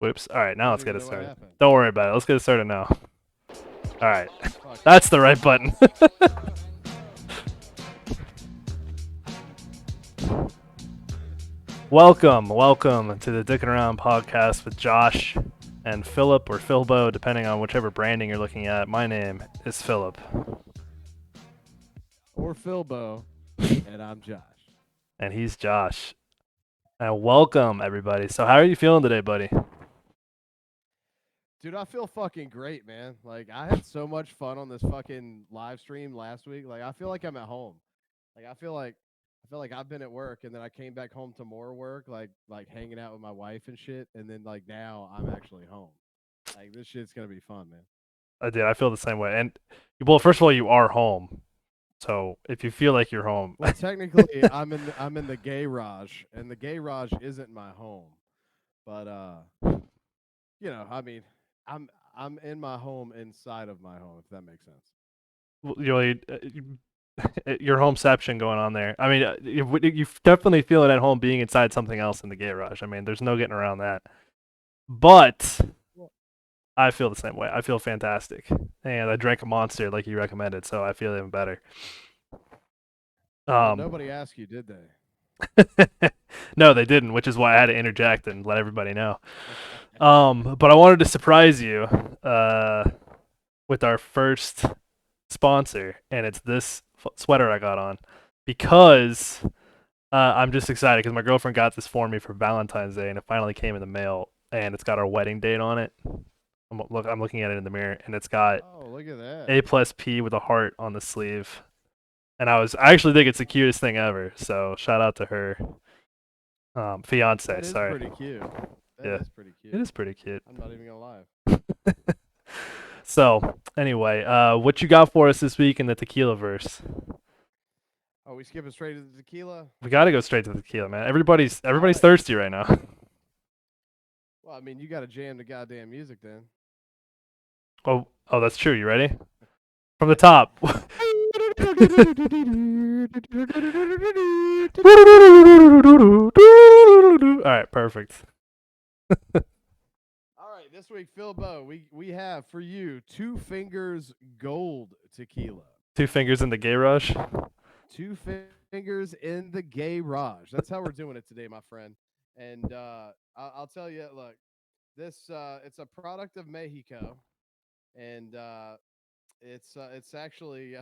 Whoops. All right, I now don't let's get even it know what started. happened. Don't worry about it. Let's get it started now. All right. Fuck. That's the right button. welcome to the Dickin Around podcast with Josh and Philip or Philbo, depending on whichever branding you're looking at. My name is Philip. Or Philbo, and I'm Josh. And he's Josh. And welcome, everybody. So how are you feeling today, buddy? Dude, I feel fucking great, man. Like, I had so much fun on this fucking live stream last week. Like, I feel like I'm at home. Like, I feel like I've been at work, and then I came back home to more work, like hanging out with my wife and shit. And then like now I'm actually home. Like, this shit's gonna be fun, man. I did. I feel the same way. And well, first of all, you are home. So if you feel like you're home, Well, technically, I'm in the gay raj, and the gay raj isn't my home. But I mean, I'm I'm in my home inside of my home, if that makes sense. your homeception going on there. I mean, you definitely feel it at home being inside something else in the garage. I mean, there's no getting around that. But Well, I feel the same way. I feel fantastic, and I drank a monster like you recommended, so I feel even better. well, Um, nobody asked you, did they? no, they didn't, which is why I had to interject and let everybody know. But I wanted to surprise you with our first sponsor, and it's this sweater I got on because I'm just excited because my girlfriend got this for me for Valentine's Day, and it finally came in the mail, and it's got our wedding date on it. I'm looking at it in the mirror, and it's got Oh, look at that. A plus P with a heart on the sleeve. And I actually think it's the cutest thing ever. So shout out to her, fiance. That is Sorry, pretty cute. That yeah, is pretty it cute. is pretty cute. I'm not even gonna lie. So anyway, what you got for us this week in the tequila verse? Oh, we skipping straight to the tequila? We got to go straight to the tequila, man. Everybody's All right. thirsty right now. Well, I mean, you got to jam the goddamn music then. Oh, that's true. You ready? From the top. All right, perfect. All right, this week, Phil Bow, we have for you Two Fingers Gold Tequila. Two fingers in the gay rush. Two fingers in the gay raj. That's how we're doing it today, my friend. And I'll tell you, look, this it's a product of Mexico, and it's actually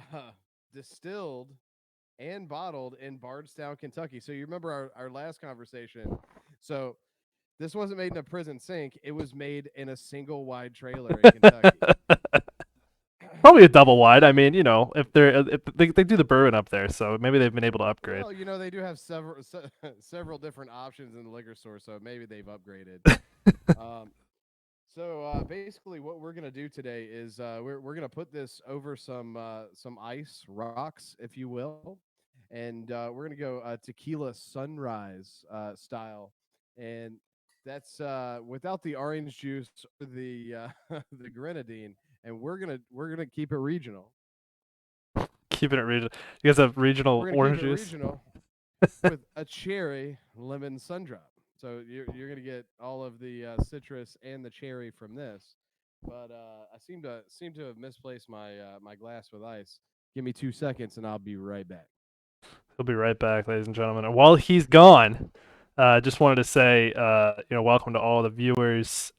distilled and bottled in Bardstown, Kentucky. So you remember our last conversation. So this wasn't made in a prison sink. It was made in a single wide trailer in Kentucky. Probably a double wide. I mean, if they do the bourbon up there, so maybe they've been able to upgrade. Well, they do have several different options in the liquor store, so maybe they've upgraded. Um, so basically, what we're gonna do today is we're gonna put this over some ice rocks, if you will, and we're gonna go tequila sunrise style, and that's without the orange juice or the the grenadine, and we're gonna keep it regional. Keeping it regional. You guys have regional We're gonna keep orange it juice. regional with a cherry lemon sundrop. So you're gonna get all of the citrus and the cherry from this. But I seem to have misplaced my glass with ice. Give me 2 seconds and I'll be right back. He'll be right back, ladies and gentlemen. And while he's gone, just wanted to say, welcome to all the viewers.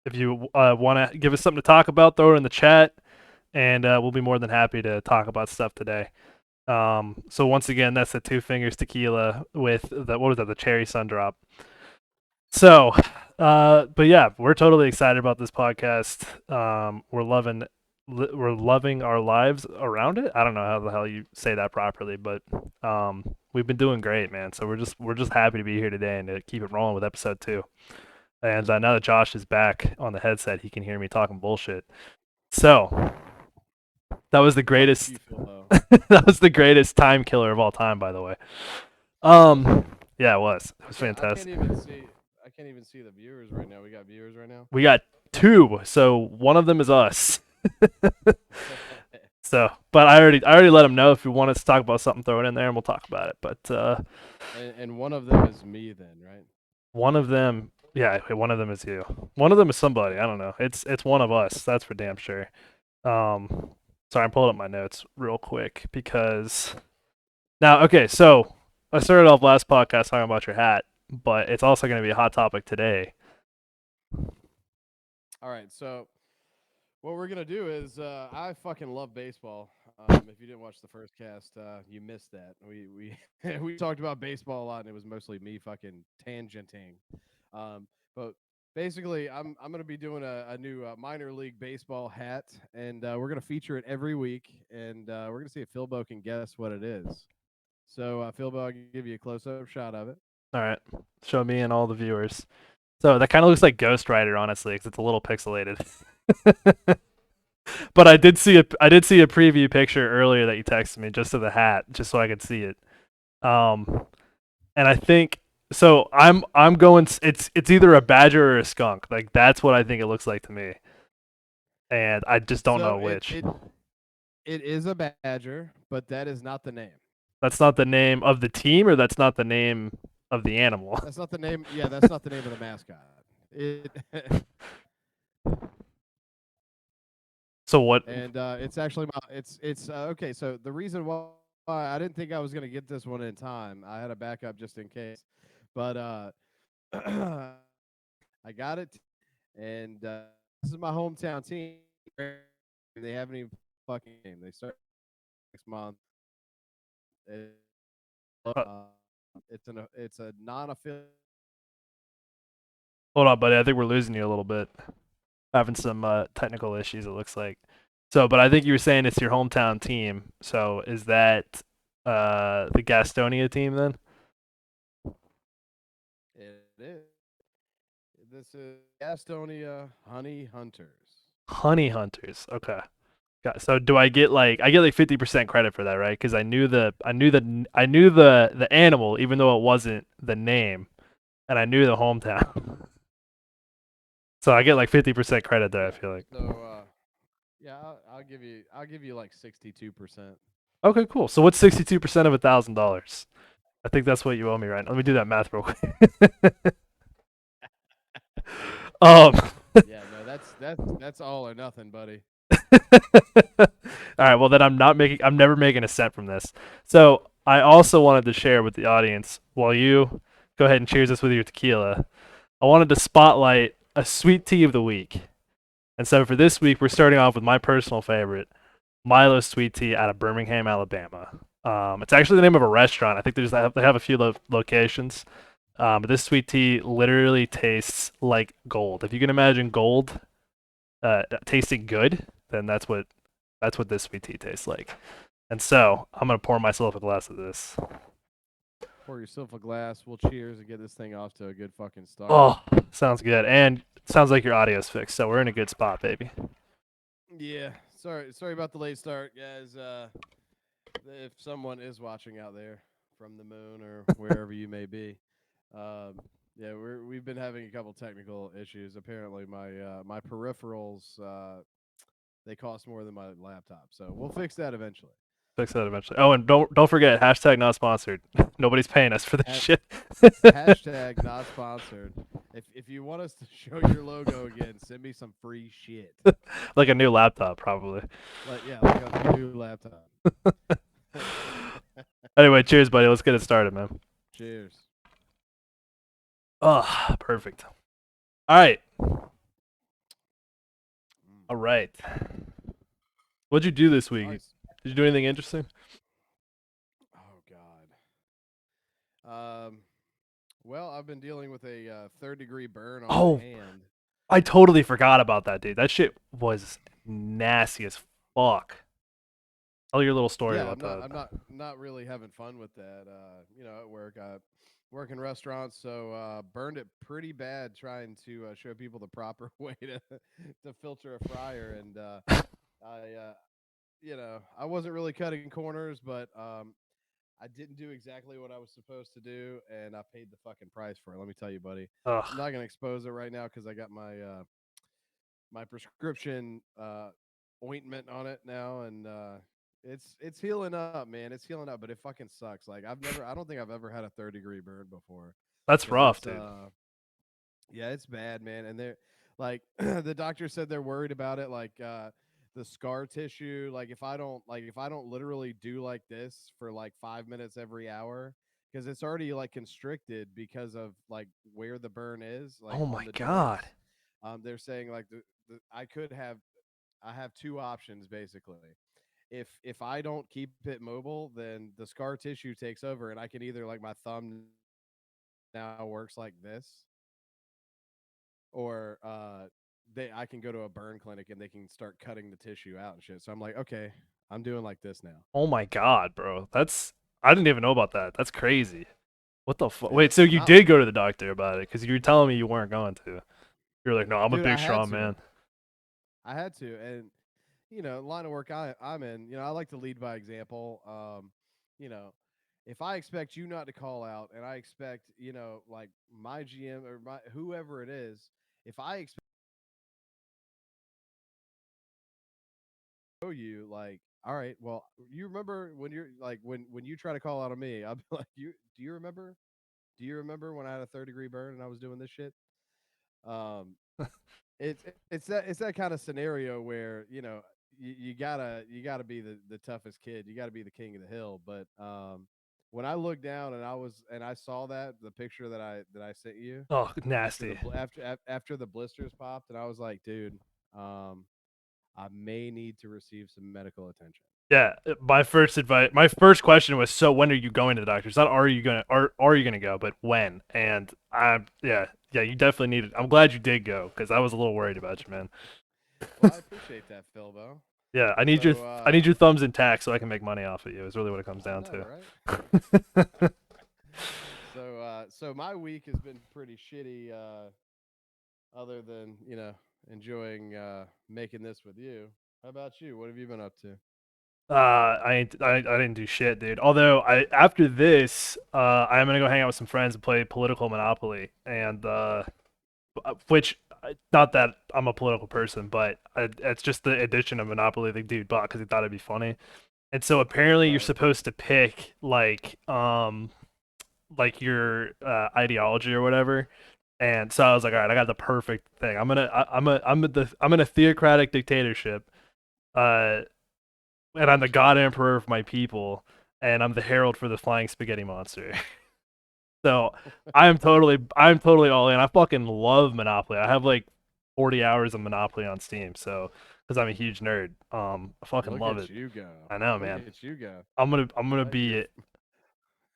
If you want to give us something to talk about, throw it in the chat, and we'll be more than happy to talk about stuff today. So once again, that's the Two Fingers Tequila with the what was that? The Cherry Sun Drop. So, but yeah, we're totally excited about this podcast. We're loving our lives around it. I don't know how the hell you say that properly, but we've been doing great, man. So we're just happy to be here today and to keep it rolling with episode 2. And now that Josh is back on the headset, he can hear me talking bullshit. So that was the Fuck greatest. you, Phil. That was the greatest time killer of all time, by the way. Yeah, it was. It was I can't fantastic. even see. I can't even see the viewers right now. We got viewers right now. We got 2, so one of them is us. So, but I already let him know if you want us to talk about something, throw it in there and we'll talk about it. But and one of them is me, then, right? one of them Yeah, one of them is you. One of them is somebody. I don't know. It's one of us. That's for damn sure. Um, sorry, I'm pulling up my notes real quick because now, okay, so I started off last podcast talking about your hat, but it's also going to be a hot topic today. All right, so what we're gonna do is I fucking love baseball. If you didn't watch the first cast, you missed that. We we talked about baseball a lot, and it was mostly me fucking tangenting. But basically, I'm gonna be doing a new minor league baseball hat, and we're gonna feature it every week, and we're gonna see if Philbo can guess what it is. So Philbo, I'll give you a close up shot of it. All right, show me and all the viewers. So that kind of looks like Ghost Rider, honestly, because it's a little pixelated. But I did see a preview picture earlier that you texted me just of the hat, just so I could see it. Um, and I think so. I'm going. It's either a badger or a skunk. Like that's what I think it looks like to me, and I just don't So know which. it is a badger, but that is not the name. That's not the name of the team, or that's not the name of the animal. That's not the name. Yeah, that's not the name of the mascot. It So what? and it's actually it's okay. So the reason why I didn't think I was gonna get this one in time, I had a backup just in case, but I got it, and this is my hometown team. They haven't even fucking game. They start next month. It, Uh, uh, it's a non-affiliate. hold on, buddy. I think we're losing you a little bit. Having some technical issues. It looks like. So, but I think you were saying it's your hometown team. So is that the Gastonia team then? It is. This is Gastonia Honey Hunters. Honey Hunters. Okay. Got, so do I get like 50% credit for that, right? Because I knew the animal even though it wasn't the name, and I knew the hometown. So I get like 50% credit there. I Yeah. feel like. So yeah, I'll give you like 62%. Okay, cool. So what's 62% of $1,000? I think that's what you owe me, right? Let me do that math real quick. um. Yeah, no, that's all or nothing, buddy. All right. Well, then I'm never making a cent from this. So I also wanted to share with the audience while you go ahead and cheers us with your tequila. I wanted to spotlight a sweet tea of the week. And so for this week, we're starting off with my personal favorite, Milo Sweet Tea out of Birmingham, Alabama. It's actually the name of a restaurant. I think they have a few locations. But this sweet tea literally tastes like gold. If you can imagine gold tasting good, then that's what this sweet tea tastes like. And so I'm gonna pour myself a glass of this. Pour yourself a glass. We'll cheers and get this thing off to a good fucking start. Oh, sounds good. And sounds like your audio's fixed, so we're in a good spot, baby. Yeah. Sorry about the late start, guys. If someone is watching out there from the moon or wherever you may be, um, yeah, we've been having a couple technical issues. Apparently, my peripherals they cost more than my laptop, so we'll fix that eventually. Fix that eventually. Oh, and don't forget hashtag not sponsored. Nobody's paying us for this At shit. hashtag not sponsored. If you want us to show your logo again, send me some free shit. Like a new laptop, probably. Like a new laptop. Anyway, cheers, buddy. Let's get it started, man. Cheers. Oh, perfect. All right. Mm, All right. What'd you do this week? nice. Did you do anything interesting? Oh God. Well, I've been dealing with a third-degree burn on my Oh, hand. I totally forgot about that, dude. That shit was nasty as fuck. Tell your little story Yeah, about that. not really having fun with that. At work, I work in restaurants, so burned it pretty bad trying to show people the proper way to filter a fryer, and I I wasn't really cutting corners, but I didn't do exactly what I was supposed to do, and I paid the fucking price for it. Let me tell you, buddy. I'm Ugh, not gonna expose it right now because I got my prescription ointment on it now, and it's healing up, man. It's healing up, but it fucking sucks. Like I don't think I've ever had a third degree burn before that's because rough, dude. Yeah, it's bad, man. And they're like the doctor said they're worried about it, like the scar tissue. Like if I don't literally do like this for like 5 minutes every hour, because it's already like constricted because of like where the burn is, like Oh on my the god. joints. They're saying like I have two options basically. If I don't keep it mobile, then the scar tissue takes over, and I can either like my thumb now works like this, or they I can go to a burn clinic and they can start cutting the tissue out and shit. So I'm like, okay, I'm doing like this now. Oh my god, bro. That's I didn't even know about that. That's crazy. What the fuck? Yeah, Wait, so you not did go to the doctor about it? Because you were telling me you weren't going to. You're like, no, I'm a dude. big strong man. I had to, and line of work I'm in. I like to lead by example. You know, if I expect you not to call out, and I expect like my GM or my whoever it is, if I expect you like, all right, well, you remember when you're like when you try to call out on me, I'll be like, you do you remember? Do you remember when I had a third-degree burn and I was doing this shit? Um, it's that kind of scenario where you gotta be the toughest kid. You gotta be the king of the hill. But when I looked down and I saw the picture that I sent you Oh, nasty. after the blisters popped, and I was like, dude, um, I may need to receive some medical attention. Yeah, my first question was, so when are you going to the doctor? It's not are you gonna go, but when? And yeah, you definitely needed. I'm glad you did go because I was a little worried about you, man. Well, I appreciate that, Philbo. Yeah, So I need your thumbs intact so I can make money off of you. Is really what it comes I down know, to. right? So my week has been pretty shitty. Other than enjoying making this with you. How about you? What have you been up to? I didn't do shit, dude. Although I after this, I'm gonna go hang out with some friends and play political Monopoly, and which not that I'm a political person, but it's just the edition of Monopoly the dude bought because he thought it'd be funny. And so apparently you're Right. supposed to pick like your ideology or whatever. And so I was like, all right, I got the perfect thing. I'm in a theocratic dictatorship. Uh, and I'm the god emperor of my people, and I'm the herald for the flying spaghetti monster. So I'm totally all in. I fucking love Monopoly. I have like 40 hours of Monopoly on Steam, so because I'm a huge nerd, I fucking Look love at it. you go. I know, Look man. at you go. Be You're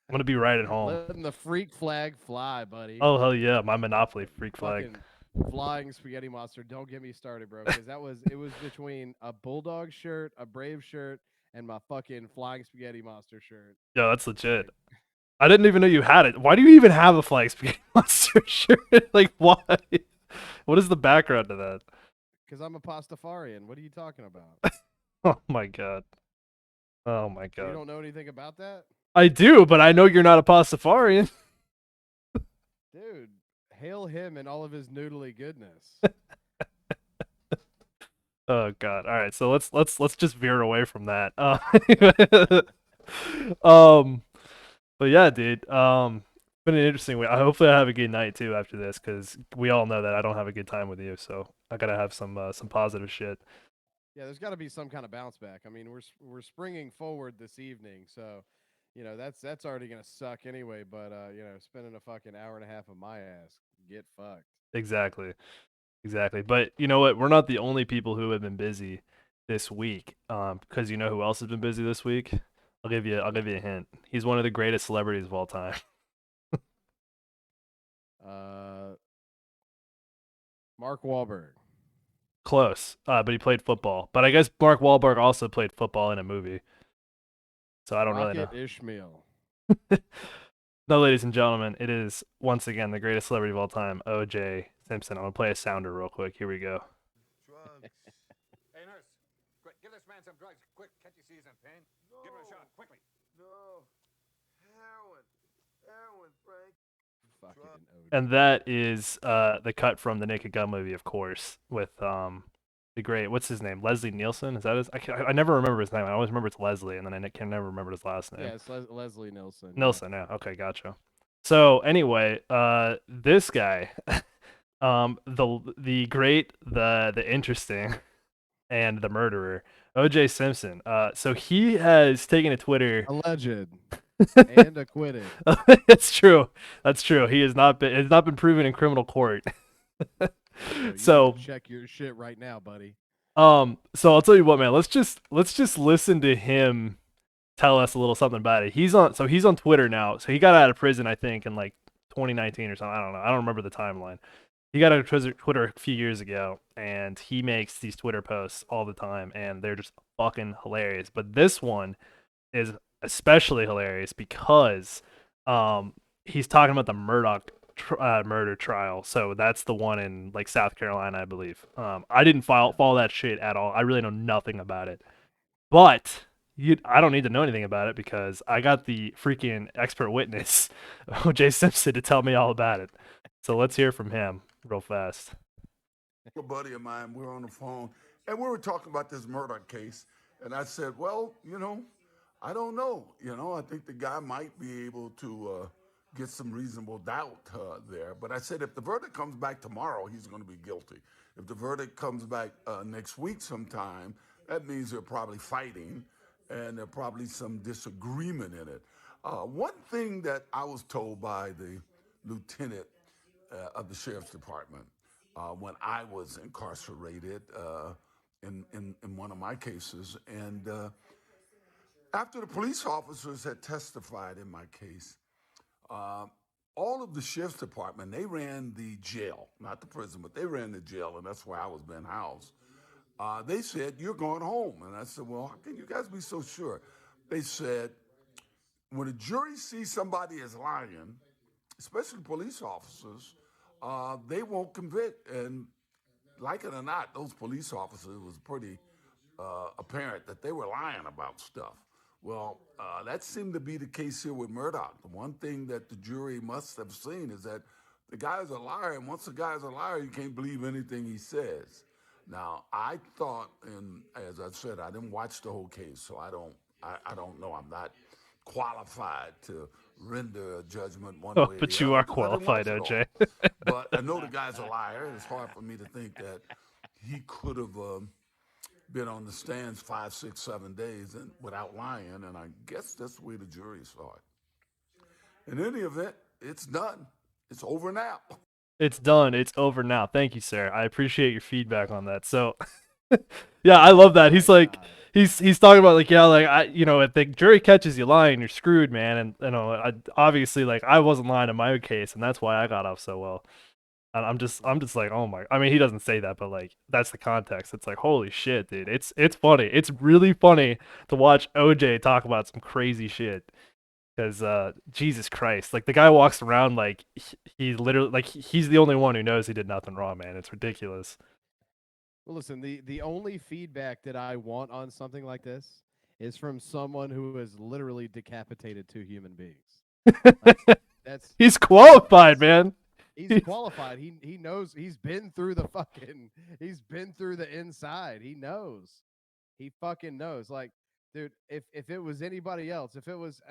I'm gonna be right at home. letting the freak flag fly, buddy. Oh hell yeah, my Monopoly freak flag. Fucking flying spaghetti monster. Don't get me started, bro. Because it was between a bulldog shirt, a brave shirt, and my fucking flying spaghetti monster shirt. Yeah, that's legit. Like, I didn't even know you had it. Why do you even have a flying spaghetti monster shirt? Like why? What is the background to that? because I'm a pastafarian. What are you talking about? Oh my god. Oh my You god. don't know anything about that? I do, but I know you're not a Pastafarian. Dude, hail him and all of his noodly goodness. Oh god. All right, so let's just veer away from that. Um, but yeah, dude. Been an interesting week. I hopefully I have a good night too after this because we all know that I don't have a good time with you. So I gotta have some positive shit. Yeah, there's got to be some kind of bounce back. I mean, we're springing forward this evening, so that's already gonna suck anyway. But spending a fucking hour and a half of my ass, get fucked. Exactly. Exactly. But you know what? We're not the only people who have been busy this week. Because you know who else has been busy this week? I'll give you a hint. He's one of the greatest celebrities of all time. Uh, Mark Wahlberg, Close. But he played football. But I guess Mark Wahlberg also played football in a movie. So I don't really know. Rocket Ishmael. No, ladies and gentlemen, it is once again the greatest celebrity of all time, OJ Simpson. I'm gonna play a sounder real quick. Here we go. Drugs. Hey, nurse. Quick, give this man some drugs. Quick, can't you see he's in pain? No. Give him a shot, quickly. No. Heroin. Heroin, Frank. Fucking And OJ. that is the cut from the Naked Gun movie, of course, with the great what's his name, Leslie Nielsen. Is that his? I never remember his name. I always remember it's Leslie, and then I can never remember his last Yeah, name. it's Leslie Nielsen. Yeah. Nielsen. Yeah. Okay, gotcha. So anyway, this guy, The great, the interesting, and the murderer, O.J. Simpson. So he has taken to Twitter. Alleged and acquitted. That's true. That's true. He has not been. It's not been proven in criminal court. So you need So to check your shit right now, buddy. so I'll tell you what, man. Let's just listen to him tell us a little something about it. He's on Twitter now. So he got out of prison, I think, in like 2019 or something. I don't know. I don't remember the timeline. He got out of Twitter a few years ago, and he makes these Twitter posts all the time, and they're just fucking hilarious. But this one is especially hilarious because he's talking about the Murdoch murder trial. So that's the one in like South Carolina, I believe. I didn't follow that shit at all. I really know nothing about it. But I don't need to know anything about it because I got the freaking expert witness, O.J. Simpson, to tell me all about it. So let's hear from him real fast. A buddy of mine, we were on the phone, and we were talking about this murder case. And I said, well, I don't know. I think the guy might be able to get some reasonable doubt there. But I said, if the verdict comes back tomorrow, he's going to be guilty. If the verdict comes back next week sometime, that means they're probably fighting, and there's probably some disagreement in it. One thing that I was told by the lieutenant of the sheriff's department when I was incarcerated in one of my cases. And after the police officers had testified in my case, all of the sheriff's department, they ran the jail, not the prison, but they ran the jail, and that's where I was being housed. They said, you're going home. And I said, well, how can you guys be so sure? They said, when a jury sees somebody as lying, especially police officers, they won't convict. And like it or not, those police officers, it was pretty apparent that they were lying about stuff. Well, that seemed to be the case here with Murdoch. The one thing that the jury must have seen is that the guy's a liar, and once the guy's a liar, you can't believe anything he says. Now, I thought, and as I said, I didn't watch the whole case, so I don't know. I'm not qualified to render a judgment one way or the other. But you are 'cause I didn't qualified, watch O.J. it all. But I know the guy's a liar. It's hard for me to think that he could have been on the stands 5, 6, 7 days and without lying, and I guess that's the way the jury saw it. In any event, it's done. It's over now. It's done. It's over now. Thank you, sir. I appreciate your feedback on that. So, yeah, I love that. He's like, he's talking about like, yeah, like if the jury catches you lying, you're screwed, man. And obviously, like, I wasn't lying in my own case, and that's why I got off so well. And I'm just like, oh my. I mean, he doesn't say that, but like, that's the context. It's like, holy shit, dude. It's funny. It's really funny to watch OJ talk about some crazy shit. Because Jesus Christ, like the guy walks around like he literally like he's the only one who knows he did nothing wrong, man. It's ridiculous. Well, listen, the only feedback that I want on something like this is from someone who has literally decapitated 2 human beings. Like, that's He's qualified, man. he's qualified. He knows. He's been through the inside. He knows. He fucking knows. Like, dude, if it was anybody else, if it was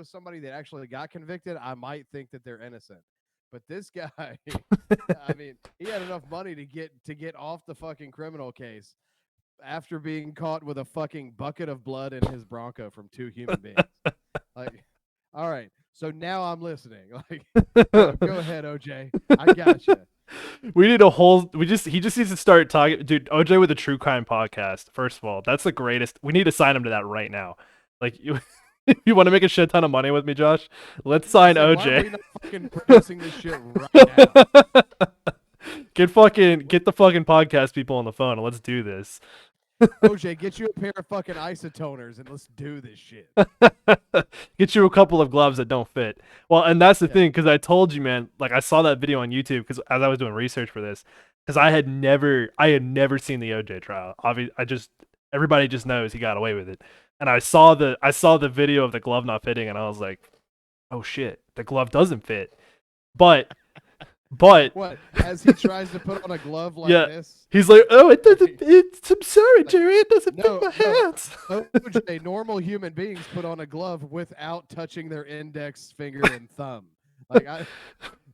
somebody that actually got convicted, I might think that they're innocent. But this guy, I mean, he had enough money to get off the fucking criminal case after being caught with a fucking bucket of blood in his Bronco from 2 human beings. Like, all right, so now I'm listening. Like, go ahead, OJ. I got you. We need a whole. He just needs to start talking, dude. OJ with a true crime podcast. First of all, that's the greatest. We need to sign him to that right now. Like you. You want to make a shit ton of money with me, Josh? Let's sign Why are OJ. we not fucking producing this shit right now? Get the fucking podcast people on the phone and let's do this. OJ, get you a pair of fucking isotoners and let's do this shit. Get you a couple of gloves that don't fit. Well, and that's the thing, because I told you, man, like I saw that video on YouTube because as I was doing research for this, because I had never seen the OJ trial. Obviously, everybody just knows he got away with it. And I saw the video of the glove not fitting, and I was like, oh shit, the glove doesn't fit. But what? As he tries to put on a glove like this? He's like, oh, it doesn't. I'm sorry, Jerry, it doesn't fit my hands. OJ, normal human beings put on a glove without touching their index finger and thumb. Like,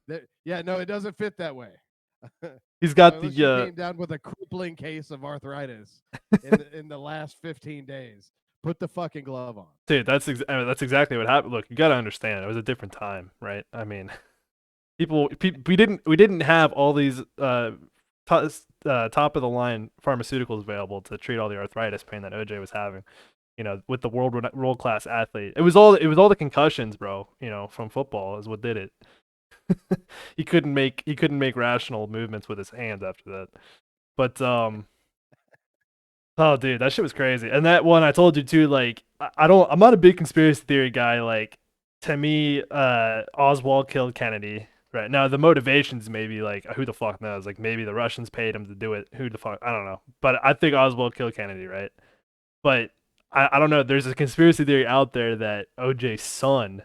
it doesn't fit that way. He's got Unless you the came down with a crippling case of arthritis in the last 15 days, put the fucking glove on. dude. I mean, that's exactly what happened. Look, you gotta understand, it was a different time, right? I mean, we didn't have all these top of the line pharmaceuticals available to treat all the arthritis pain that OJ was having. With the world class athlete, it was all the concussions, bro. From football is what did it. He couldn't make rational movements with his hands after that. But oh, dude, that shit was crazy. And that one I told you too. Like, I'm not a big conspiracy theory guy. Like, to me, Oswald killed Kennedy. Right now, the motivations maybe like who the fuck knows? Like maybe the Russians paid him to do it. Who the fuck? I don't know. But I think Oswald killed Kennedy, right? But I don't know. There's a conspiracy theory out there that OJ's son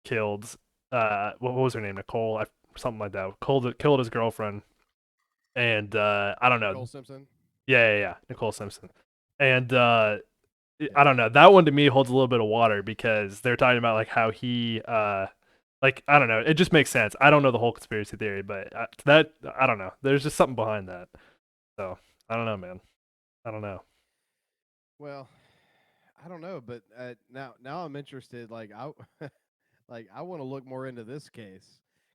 killed what was her name? Nicole, something like that. Killed his girlfriend, and I don't know. Nicole Simpson. Yeah, Nicole Simpson, and Yeah. I don't know. That one to me holds a little bit of water because they're talking about like how he like I don't know. It just makes sense. I don't know the whole conspiracy theory, but that I don't know. There's just something behind that. So I don't know, man. I don't know. Well, I don't know, but now I'm interested. Like I like I want to look more into this case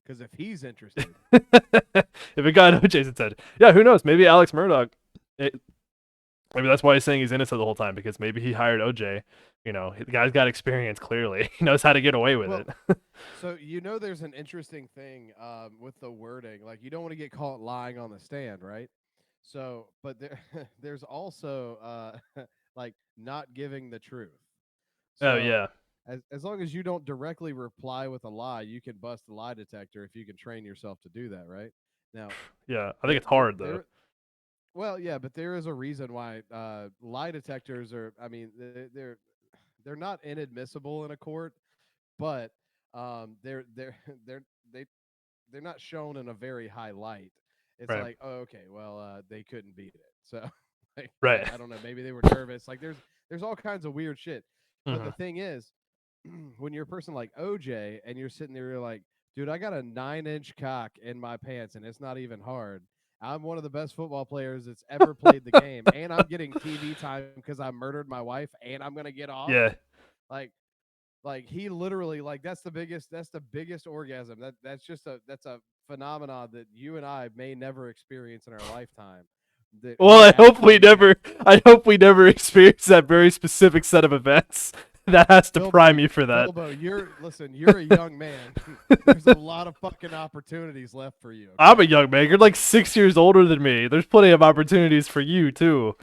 because if he's interested, If it got OJ's head, yeah, who knows? Maybe Alex Murdoch. Maybe that's why he's saying he's innocent the whole time because maybe he hired OJ. The guy's got experience. Clearly, he knows how to get away with well, it. so there's an interesting thing with the wording. Like you don't want to get caught lying on the stand, right? So, but there's also like not giving the truth. Oh So yeah, as long as you don't directly reply with a lie, you can bust a lie detector if you can train yourself to do that, right? Now, yeah. I think there it's there hard though. there well, yeah, but there is a reason why lie detectors are. I mean, they're not inadmissible in a court, but they're they're they they're not shown in a very high light. It's Right, like, oh, okay, well, they couldn't beat it, so like, right. I don't know, maybe they were nervous. Like, there's all kinds of weird shit. But Hmm. the thing is, when you're a person like OJ and you're sitting there, you're like, dude, I got a 9-inch cock in my pants and it's not even hard. I'm one of the best football players that's ever played the game, and I'm getting TV time because I murdered my wife, and I'm gonna get off. Yeah. Like, he literally like that's the biggest orgasm. That's a phenomenon that you and I may never experience in our lifetime. That Well, we I hope we actually never. I hope we never experience that very specific set of events. That has to prime you for that. Bilbo, you're a young man. There's a lot of fucking opportunities left for you. I'm a Okay, young man. You're like 6 years older than me. There's plenty of opportunities for you too.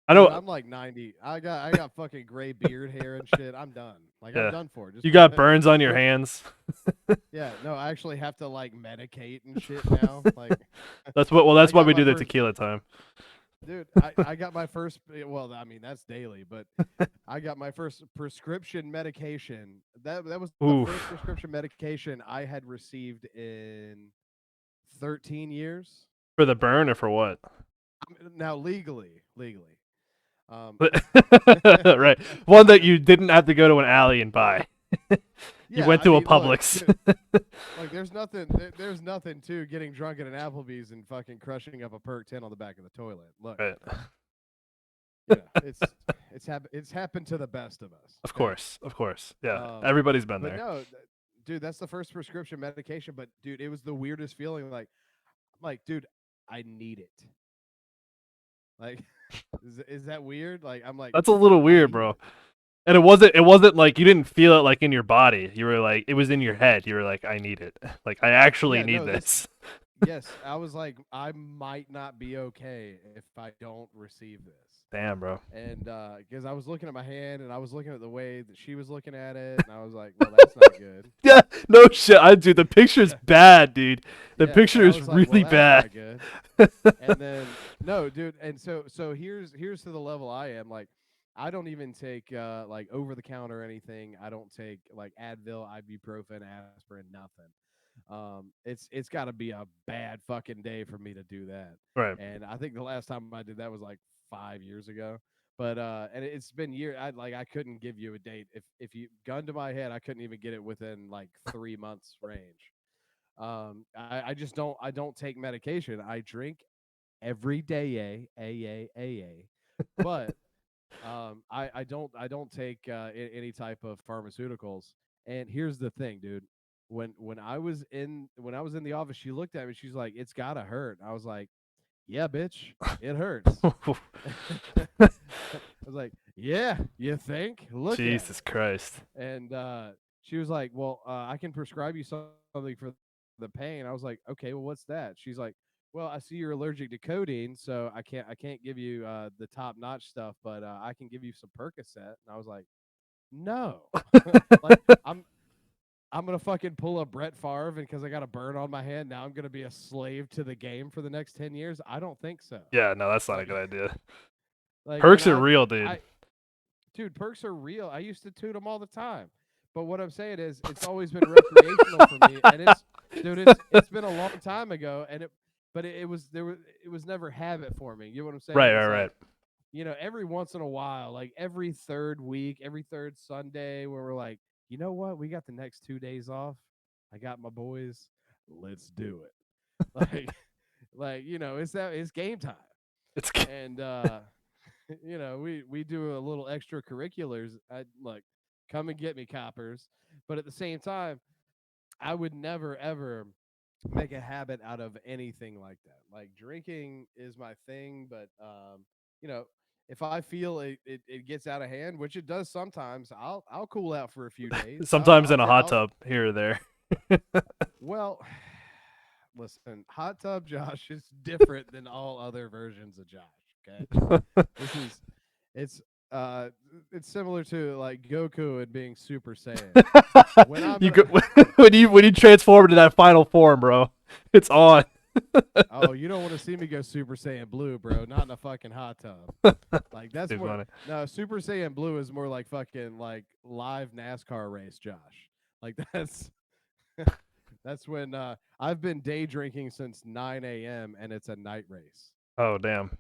I dude, don't. I'm like 90. I got fucking gray beard hair and shit. I'm done. Like I'm Yeah. done for. Just You got burns on your put hands. yeah. No, I actually have to like medicate and shit now. Like That's what. Well, I that's why got we my do the first tequila time. dude. I got my first. Well, I mean that's daily, but I got my first prescription medication. That was the Oof. first prescription medication I had received in 13 years. For the burn or for what? Now legally. Um, Right. One that you didn't have to go to an alley and buy. You yeah, went I to a mean, look, Publix. like there's nothing to getting drunk at an Applebee's and fucking crushing up a perk 10 on the back of the toilet. Look, Right. it's happened to the best of us. Of Okay? course. Of course. Yeah. Um, Everybody's been but there. no, dude, that's the first prescription medication. But dude, it was the weirdest feeling. Like, dude, I need it. Like, is that weird? Like, I'm like, That's a little I weird, need bro. it. And it wasn't like you didn't feel it like in your body. You were like it was in your head. You were like, I need it. Like I actually Yeah, need no, this. yes, I was like, I might not be okay if I don't receive this. Damn, bro. And because I was looking at my hand and I was looking at the way that she was looking at it, and I was like, well, that's not good. Yeah, no shit. Dude, the picture's bad, dude. The Yeah, picture and I is was like, well, really that's bad. not good. And then no, dude, and so here's to the level I am. Like, I don't even take like over the counter or anything. I don't take like Advil, ibuprofen, aspirin, nothing. It's got to be a bad fucking day for me to do that. Right. And I think the last time I did that was like 5 years ago. But and it's been years. I couldn't give you a date. If you gun to my head, I couldn't even get it within like 3 months range. I just don't take medication. I drink every day, but I don't take any type of pharmaceuticals. And here's the thing, dude. When I was in the office, she looked at me. She's like, "It's gotta hurt." I was like, "Yeah, bitch, it hurts." I was like, "Yeah, you think? Look at Jesus it." Christ. And she was like, "Well, I can prescribe you something for the pain." I was like, "Okay, well, what's that?" She's like, "Well, I see you're allergic to codeine, so I can't give you the top notch stuff, but I can give you some Percocet." And I was like, "No, like I'm gonna fucking pull a Brett Favre, and because I got a burn on my hand, now I'm gonna be a slave to the game for the next 10 years. I don't think so." Yeah, no, that's not a Like, good idea. like when Perks are real, dude. I dude, perks are real. I used to toot them all the time. But what I'm saying is, it's always been recreational for me, and it's been a long time ago, and it was never habit forming. You know what I'm saying? Right, right, It's right. like, every once in a while, like every third week, every third Sunday, where we're like, you know what, we got the next 2 days off. I got my boys. Let's do it. It's game time, It's and we do a little extracurriculars. I like, come and get me, coppers. But at the same time, I would never ever make a habit out of anything like that. Like, drinking is my thing, but you know, if I feel it gets out of hand, which it does sometimes, I'll cool out for a few days. sometimes in a hot tub here or there. Well, listen, hot tub Josh is different than all other versions of Josh. Okay, this is it's uh it's similar to like Goku and being Super Saiyan. When I'm you in a, go, when you transform into that final form, bro, it's on. oh, you don't want to see me go Super Saiyan Blue, bro. Not in a fucking hot tub. Like, that's Too more. funny. No, Super Saiyan Blue is more like fucking like live NASCAR race, Josh. Like, that's when I've been day drinking since 9 a.m. and it's a night race. Oh damn.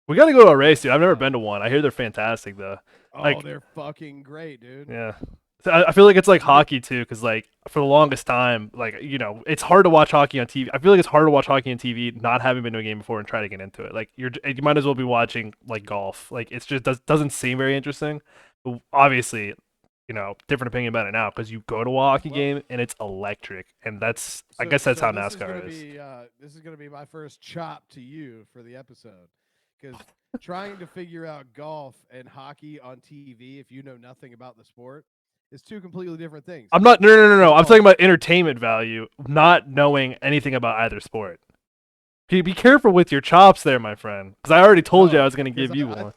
We got to go to a race, dude. I've never Uh, been to one. I hear they're fantastic, though. oh, Like, they're fucking great, dude. yeah. So I feel like it's like You get hockey too, because like for the longest time, like it's hard to watch hockey on TV. I feel like it's hard to watch hockey on TV not having been to a game before and try to get into it. Like you might as well be watching like golf. Like it's just doesn't seem very interesting. But obviously, different opinion about it now because you go to a hockey well. game and it's electric, and I So guess that's so how this is gonna NASCAR is. be my first chop to you for the episode, because trying to figure out golf and hockey on TV if you know nothing about the sport is two completely different things. I'm not. No, no, no, no. I'm Golf. talking about entertainment value, not knowing anything about either sport. Be careful with your chops there, my friend, because I already told you I Oh, was going to because give you one.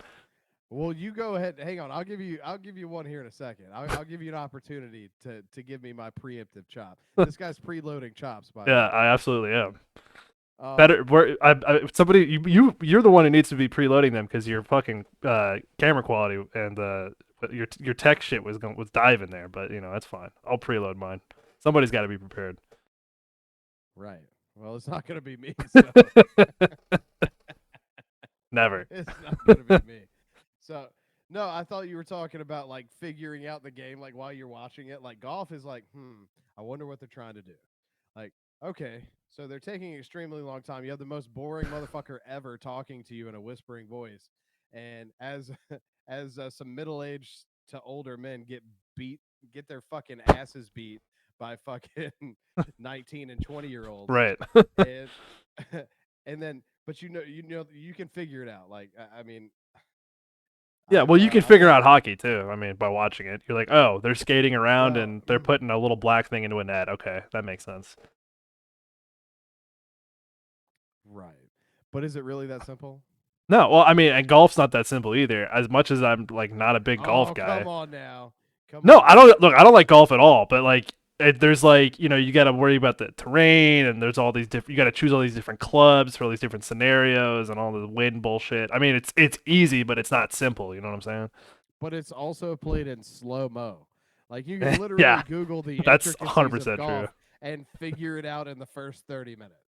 well, you go ahead. Hang on, I'll give you one here in a second. I'll give you an opportunity to give me my preemptive chop. This guy's preloading chops, by the Yeah, way. I absolutely am. Um, Better. Somebody, you're the one who needs to be preloading them because your fucking camera quality and your tech shit was diving there. But that's fine. I'll preload mine. Somebody's got to be prepared. right. Well, it's not gonna be me. So. Never. It's not gonna be me. So no, I thought you were talking about like figuring out the game like while you're watching it. Like, golf is like, I wonder what they're trying to do. Like, okay, so they're taking an extremely long time. You have the most boring motherfucker ever talking to you in a whispering voice, and as some middle aged to older men get their fucking asses beat by fucking 19 and 20-year-olds, Right. and and then but you can figure it out. Like, I mean, Yeah, well, you can I've figure had out hockey too. I mean, by watching it, you're like, oh, they're skating around well, and they're putting a little black thing into a net. Okay, that makes sense. right. But is it really that simple? No, well, I mean, and golf's not that simple either. As much as I'm like not a big golf Oh, guy. come on now. Come No, on I now. don't look. I don't like golf at all. But like, there's like, you got to worry about the terrain, and there's all these different. You got to choose all these different clubs for all these different scenarios and all the wind bullshit. I mean, it's easy, but it's not simple. You know what I'm But it's also played in slow mo. Like, you can saying? literally Yeah, Google the that's intricacies of 100% true. golf and figure it out in the first 30 minutes.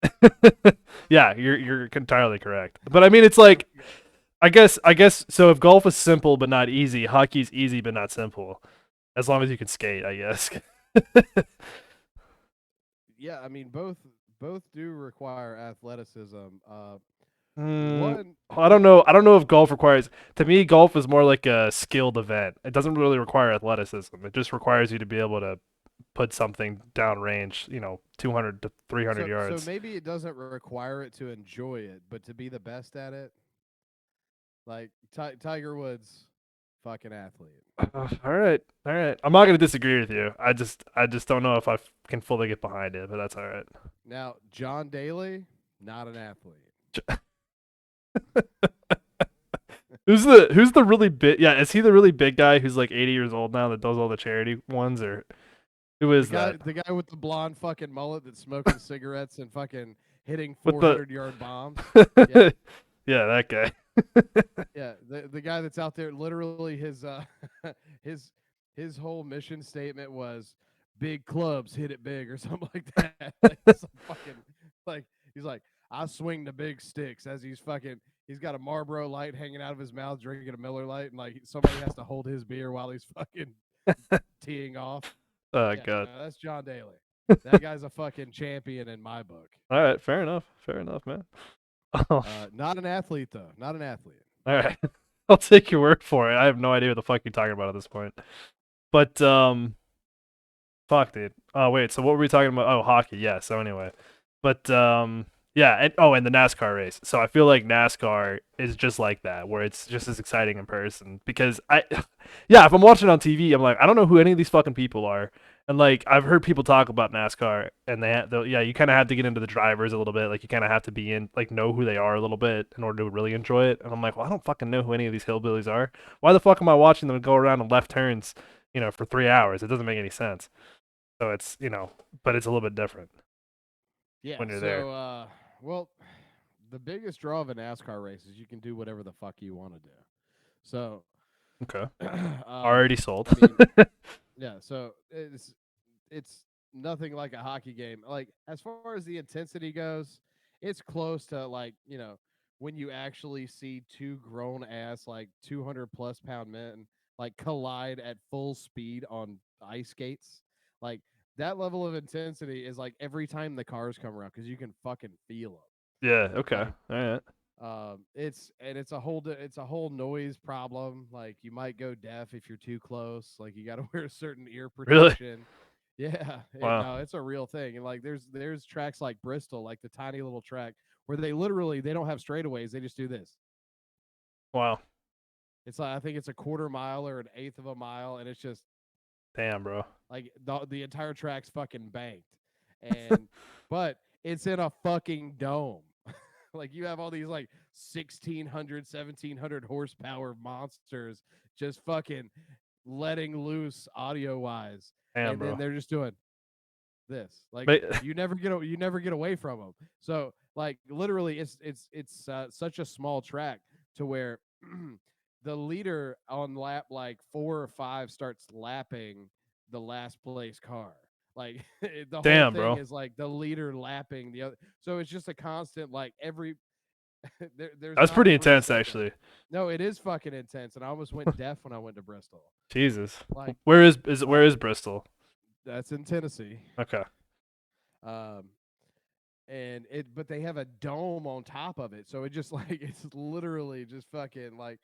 Yeah, you're entirely correct. But I mean, it's like, I guess so. If golf is simple but not easy, hockey's easy but not simple. As long as you can skate, I guess. yeah, I mean both do require athleticism. Mm, One I don't know. I don't know if golf requires. To me, golf is more like a skilled event. It doesn't really require athleticism. It just requires you to be able to put something downrange. 200 to 300 so yards. maybe it doesn't require it to enjoy it, but to be the best at it, like Tiger Woods, fucking athlete. All right, all right. I'm not gonna disagree with you. I just don't know if can fully get behind it, but that's all right. Now, John Daly, not an athlete. Who's the really big? Yeah, is he the really big guy who's like 80 years old now that does all the charity ones, or who is that? The guy with the blonde fucking mullet that's smoking cigarettes and fucking hitting With the 400-yard bombs. Yeah. yeah, that guy. Yeah, the guy that's out there, literally his his his whole mission statement was big clubs hit it big or something like that. Like, some fucking, like he's like, I swing the big sticks, as he's got a Marlboro Light hanging out of his mouth, drinking a Miller Light, and like somebody has to hold his beer while he's fucking teeing off. Oh Yeah, god. no, that's John Daly. That guy's a fucking champion in my book. All right, fair enough. Fair enough, man. Oh, Not an athlete though. Not an athlete. all right. I'll take your word for it. I have no idea what the fuck you're talking about at this point. But fuck, dude. Oh wait, so what were we talking about? Oh, hockey. Yeah. So anyway, but yeah. And the NASCAR race. So I feel like NASCAR is just like that, where it's just as exciting in person. Because yeah, if I'm watching on TV, I'm like, I don't know who any of these fucking people are. And like I've heard people talk about NASCAR, and yeah, you kind of have to get into the drivers a little bit. Like you kind of have to be in, like, know who they are a little bit in order to really enjoy it. And I'm like, well, I don't fucking know who any of these hillbillies are. Why the fuck am I watching them go around in left turns, for 3 hours? It doesn't make any sense. So it's, but it's a little bit different Yeah. when you're So, there. well, the biggest draw of a NASCAR race is you can do whatever the fuck you want to do. So, Okay. um, Already sold. I mean, yeah. So it's nothing like a hockey game. Like as far as the intensity goes, it's close to like when you actually see two grown ass like 200+ pound men like collide at full speed on ice skates. Like that level of intensity is like every time the cars come around because you can fucking feel them. Yeah, okay. Like All right. it's a whole noise problem. Like you might go deaf if you're too close. Like you got to wear a certain ear Really? protection. Yeah, Wow. no, it's a real thing. And like there's tracks like Bristol, like the tiny little track where they don't have straightaways. They just do this. Wow. It's like I think it's a quarter mile or an eighth of a mile, and it's just Damn, bro. like the entire track's fucking banked. And but it's in a fucking dome. Like you have all these like 1600, 1700 horsepower monsters just fucking letting loose audio wise, Damn, and then bro. they're just doing this. Like But, you never get away from them. So like literally, it's such a small track to where the leader on lap like 4 or 5 starts lapping the last place car. Like the whole damn, thing bro. is like the leader lapping the other. So it's just a constant like every there's That's not pretty a free intense, second. actually. No, it is fucking intense, and I almost went deaf when I went to Bristol. Jesus. Like, Where is Bristol? that's in Tennessee. Okay. Um, but they have a dome on top of it, so it just like it's literally just fucking like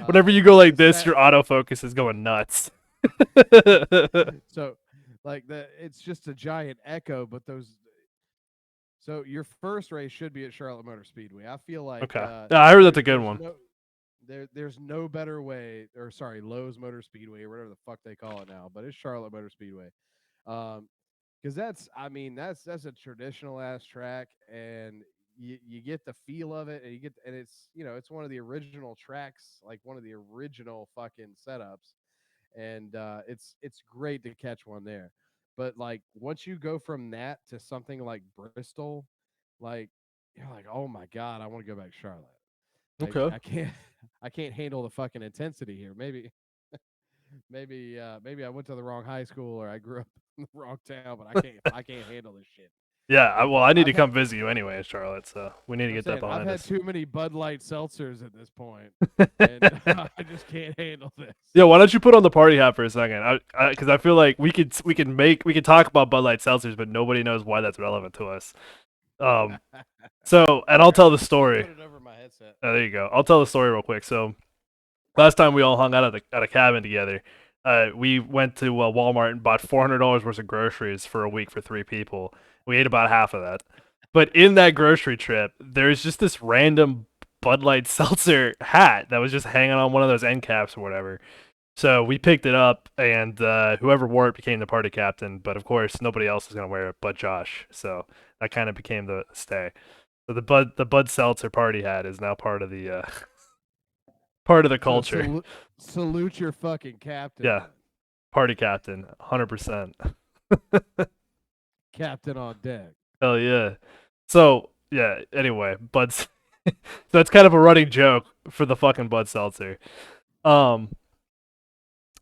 Whenever you go like the this, stat. your autofocus is going nuts. So like it's just a giant echo, but those. So your first race should be at Charlotte Motor Speedway. I feel like Okay. Yeah, I heard that's a good there's one. there's no better way, or sorry, Lowe's Motor Speedway or whatever the fuck they call it now, but it's Charlotte Motor Speedway. Because that's a traditional ass track, and you get the feel of it, and it's one of the original tracks, like one of the original fucking setups, and it's great to catch one there. But like once you go from that to something like Bristol, like you're like, oh my god, I want to go back to Charlotte. Like Okay. I can't I can't handle the fucking intensity here. Maybe I went to the wrong high school or I grew up in the wrong town, but I can't handle this shit. Well, I need to I've had, come visit you anyway, Charlotte. So we need to I'm get that saying I've behind had us. too many Bud Light seltzers at this point, and I just can't handle this. Yeah, why don't you put on the party hat for a second? Because I feel like we could talk about Bud Light seltzers, but nobody knows why that's relevant to us. Um, so and I'll tell the story. Put it over my headset. Oh, there you go. I'll tell the story real quick. So last time we all hung out at a cabin together, we went to Walmart and bought $400 worth of groceries for a week for 3 people. We ate about half of that. But in that grocery trip, there's just this random Bud Light seltzer hat that was just hanging on one of those end caps or whatever. So we picked it up, and whoever wore it became the party captain. But of course, nobody else was gonna wear it but Josh. So that kind of became the stay. So the Bud Seltzer party hat is now part of the part of the So culture. salute your fucking captain. Yeah. then. Party captain, 100%. Captain on deck. Hell yeah. So yeah. Anyway, Bud's. So that's kind of a running joke for the fucking Bud Seltzer. But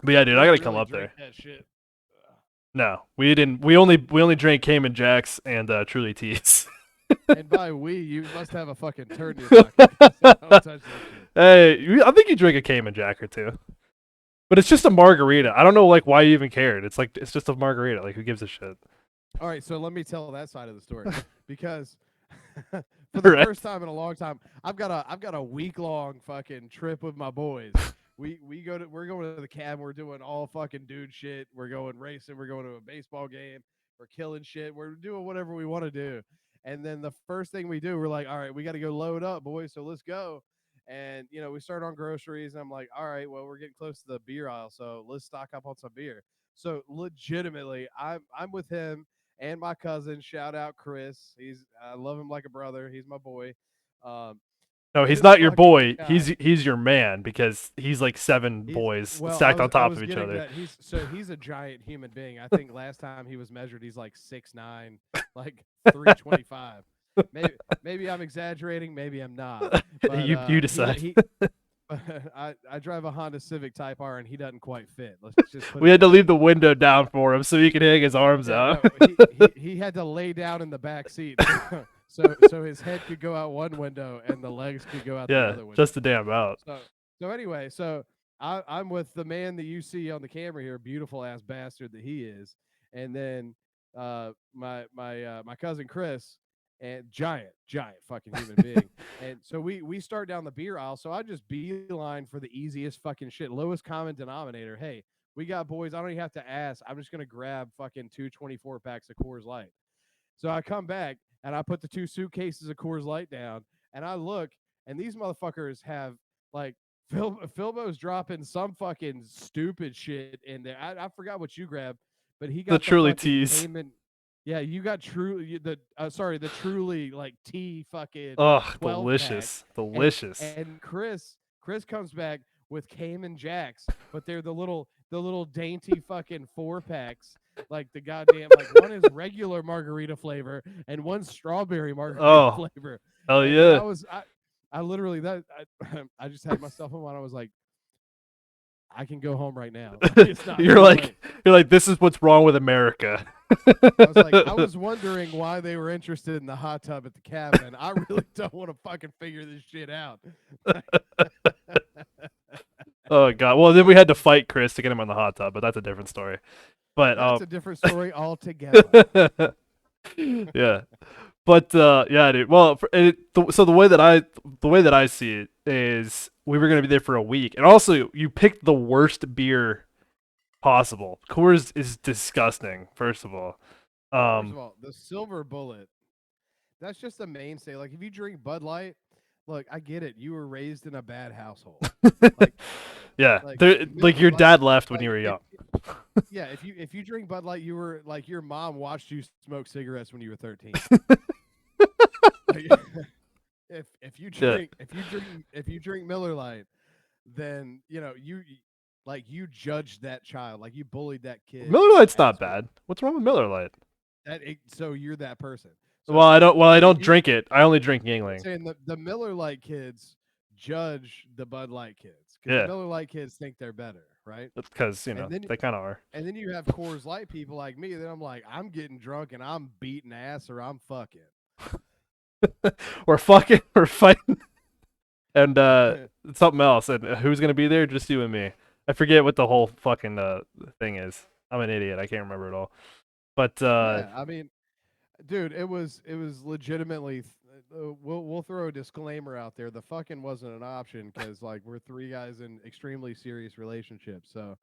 yeah, dude, I gotta come Really up drink there. That shit. No, we didn't. We only drank Cayman Jacks and Truly Teas. And by we, you must have a fucking turd in your pocket. Don't touch that shit. Hey, I think you drink a Cayman Jack or two. But it's just a margarita. I don't know like why you even cared. It's just a margarita. Like who gives a shit? All right, so let me tell that side of the story because for the Right. first time in a long time, I've got a week long fucking trip with my boys. We're going to the cabin. We're doing all fucking dude shit. We're going racing. We're going to a baseball game. We're killing shit. We're doing whatever we want to do. And then the first thing we do, we're like, all right, we got to go load up, boys. So let's go. And we start on groceries. And I'm like, all right, well, we're getting close to the beer aisle, so let's stock up on some beer. So legitimately, I'm with him and my cousin. Shout out Chris. I love him like a brother. He's my boy. Um, No, he's this not your fucking boy. guy- He's your man because he's like 7 He's boys well, stacked on I top was of each getting other. that. He's a giant human being. I think last time he was measured, he's like 6'9", like 325. Maybe I'm exaggerating. Maybe I'm not. But You decide. I drive a Honda Civic Type R, and he doesn't quite fit. Let's just put We it had to that leave the window down for him so he could hang his arms Yeah, out. no, he had to lay down in the back seat, so his head could go out one window and the legs could go out the Yeah, other window. just a damn out. So anyway, I'm with the man that you see on the camera here, beautiful ass bastard that he is, and then my cousin Chris, and giant fucking human being. And so we start down the beer aisle. So I just beeline for the easiest fucking shit, lowest common denominator. Hey, we got boys. I don't even have to ask. I'm just gonna grab fucking 2 24-packs of Coors Light. So I come back and I put the 2 suitcases of Coors Light down, and I look, and these motherfuckers have like Philbo's dropping some fucking stupid shit in there. I forgot what you grabbed, but he got The Truly fucking Teas. Cayman. Yeah, you got the Truly like tea fucking Ugh, 12 delicious. pack. Delicious. And Chris comes back with Cayman Jacks, but they're the little dainty fucking 4-packs. Like the goddamn one is regular margarita flavor and one's strawberry margarita flavor. Hell And yeah. I literally I just had myself in one. I was like, I can go home right now. It's not You're too like late. you're like this is what's wrong with America. I was wondering why they were interested in the hot tub at the cabin. I really don't want to fucking figure this shit out. Oh god. Well, then we had to fight Chris to get him on the hot tub, but that's a different story. But That's a different story altogether. yeah. But yeah, dude. Well, so the way that I see it is we were gonna be there for a week, and also you picked the worst beer possible. Coors is disgusting. First of all, First of all, the Silver Bullet, that's just a mainstay. Like if you drink Bud Light, look, I get it. You were raised in a bad household. yeah, like, like your like- dad left when like, you were young. Yeah, if you drink Bud Light, you were like your mom watched you smoke cigarettes when you were 13. Like, if you drink Miller Lite, then you judged that child, like you bullied that kid. Miller Lite's not as- bad. What's wrong with Miller Lite? So you're that person. So Well, I don't you- drink it. I only drink Yingling. saying the Miller Lite kids judge the Bud Light kids because Yeah. the Miller Lite kids think they're better. right? Because And then they kind of are. and then you have Coors Light people like me. Then I'm like, I'm getting drunk and I'm beating ass or I'm fucking. We're fucking. We're fighting. And something else. And who's gonna be there? Just you and me. I forget what the whole fucking thing is. I'm an idiot. I can't remember it all. But Yeah, I mean, dude, it was legitimately. We'll throw a disclaimer out there. The fucking wasn't an option because like we're three guys in extremely serious relationships. So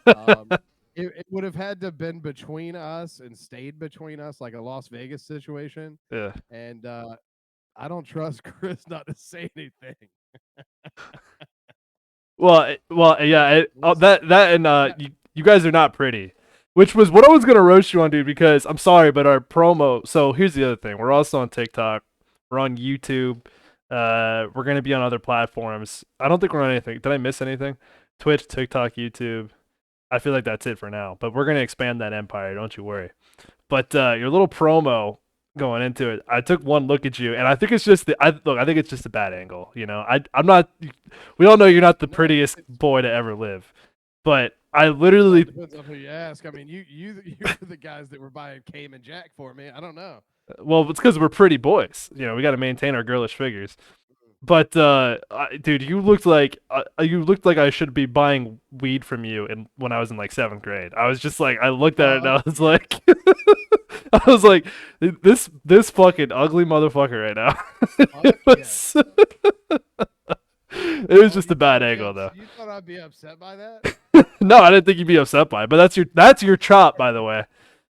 um, it would have had to been between us and stayed between us like a Las Vegas situation. yeah. And I don't trust Chris not to say anything. Yeah. Listen, That and yeah, you guys are not pretty, which was what I was gonna roast you on, dude. Because I'm sorry, but our promo. So here's the other thing: we're also on TikTok, we're on YouTube, we're gonna be on other platforms. I don't think we're on anything. Did I miss anything? Twitch, TikTok, YouTube. I feel like that's it for now. But we're gonna expand that empire. Don't you worry. But your little promo going into it, I took one look at you, and I think it's just I think it's just a bad angle. I'm not. We all know you're not the no, prettiest it's boy to ever live, but I well, it literally, depends on who you ask. I mean, you were the guys that were buying Cayman Jack for me. I don't know. well, it's because we're pretty boys. We got to maintain our girlish figures. But dude, you looked like I should be buying weed from you, when I was in like 7th grade. I was just like, I looked at it and I was Yeah. like, I was like, this fucking ugly motherfucker right now. it Fuck yes. was, it was Oh, just a bad angle you thought I'd be upset by that? though. No, I didn't think you'd be upset by it, but that's your chop, by the way.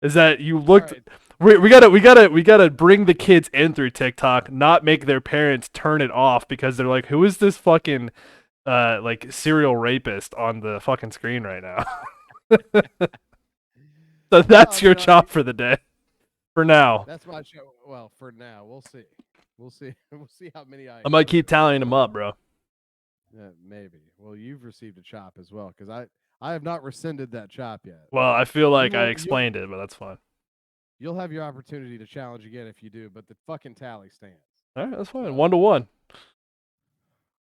Is that you All looked? right. We gotta bring the kids in through TikTok, not make their parents turn it off because they're like, who is this fucking like serial rapist on the fucking screen right now? So Well, that's your chop for the day, for now. that's my show. Well, for now, we'll see. We'll see. We'll see how many I I might keep incorporate. tallying them up, bro. Yeah, maybe. Well, you've received a chop as well because I have not rescinded that chop yet. Well, I feel You like I will. explained it, but that's fine. You'll have your opportunity to challenge again if you do, but the fucking tally stands. All right, that's fine. So, 1-1. I'm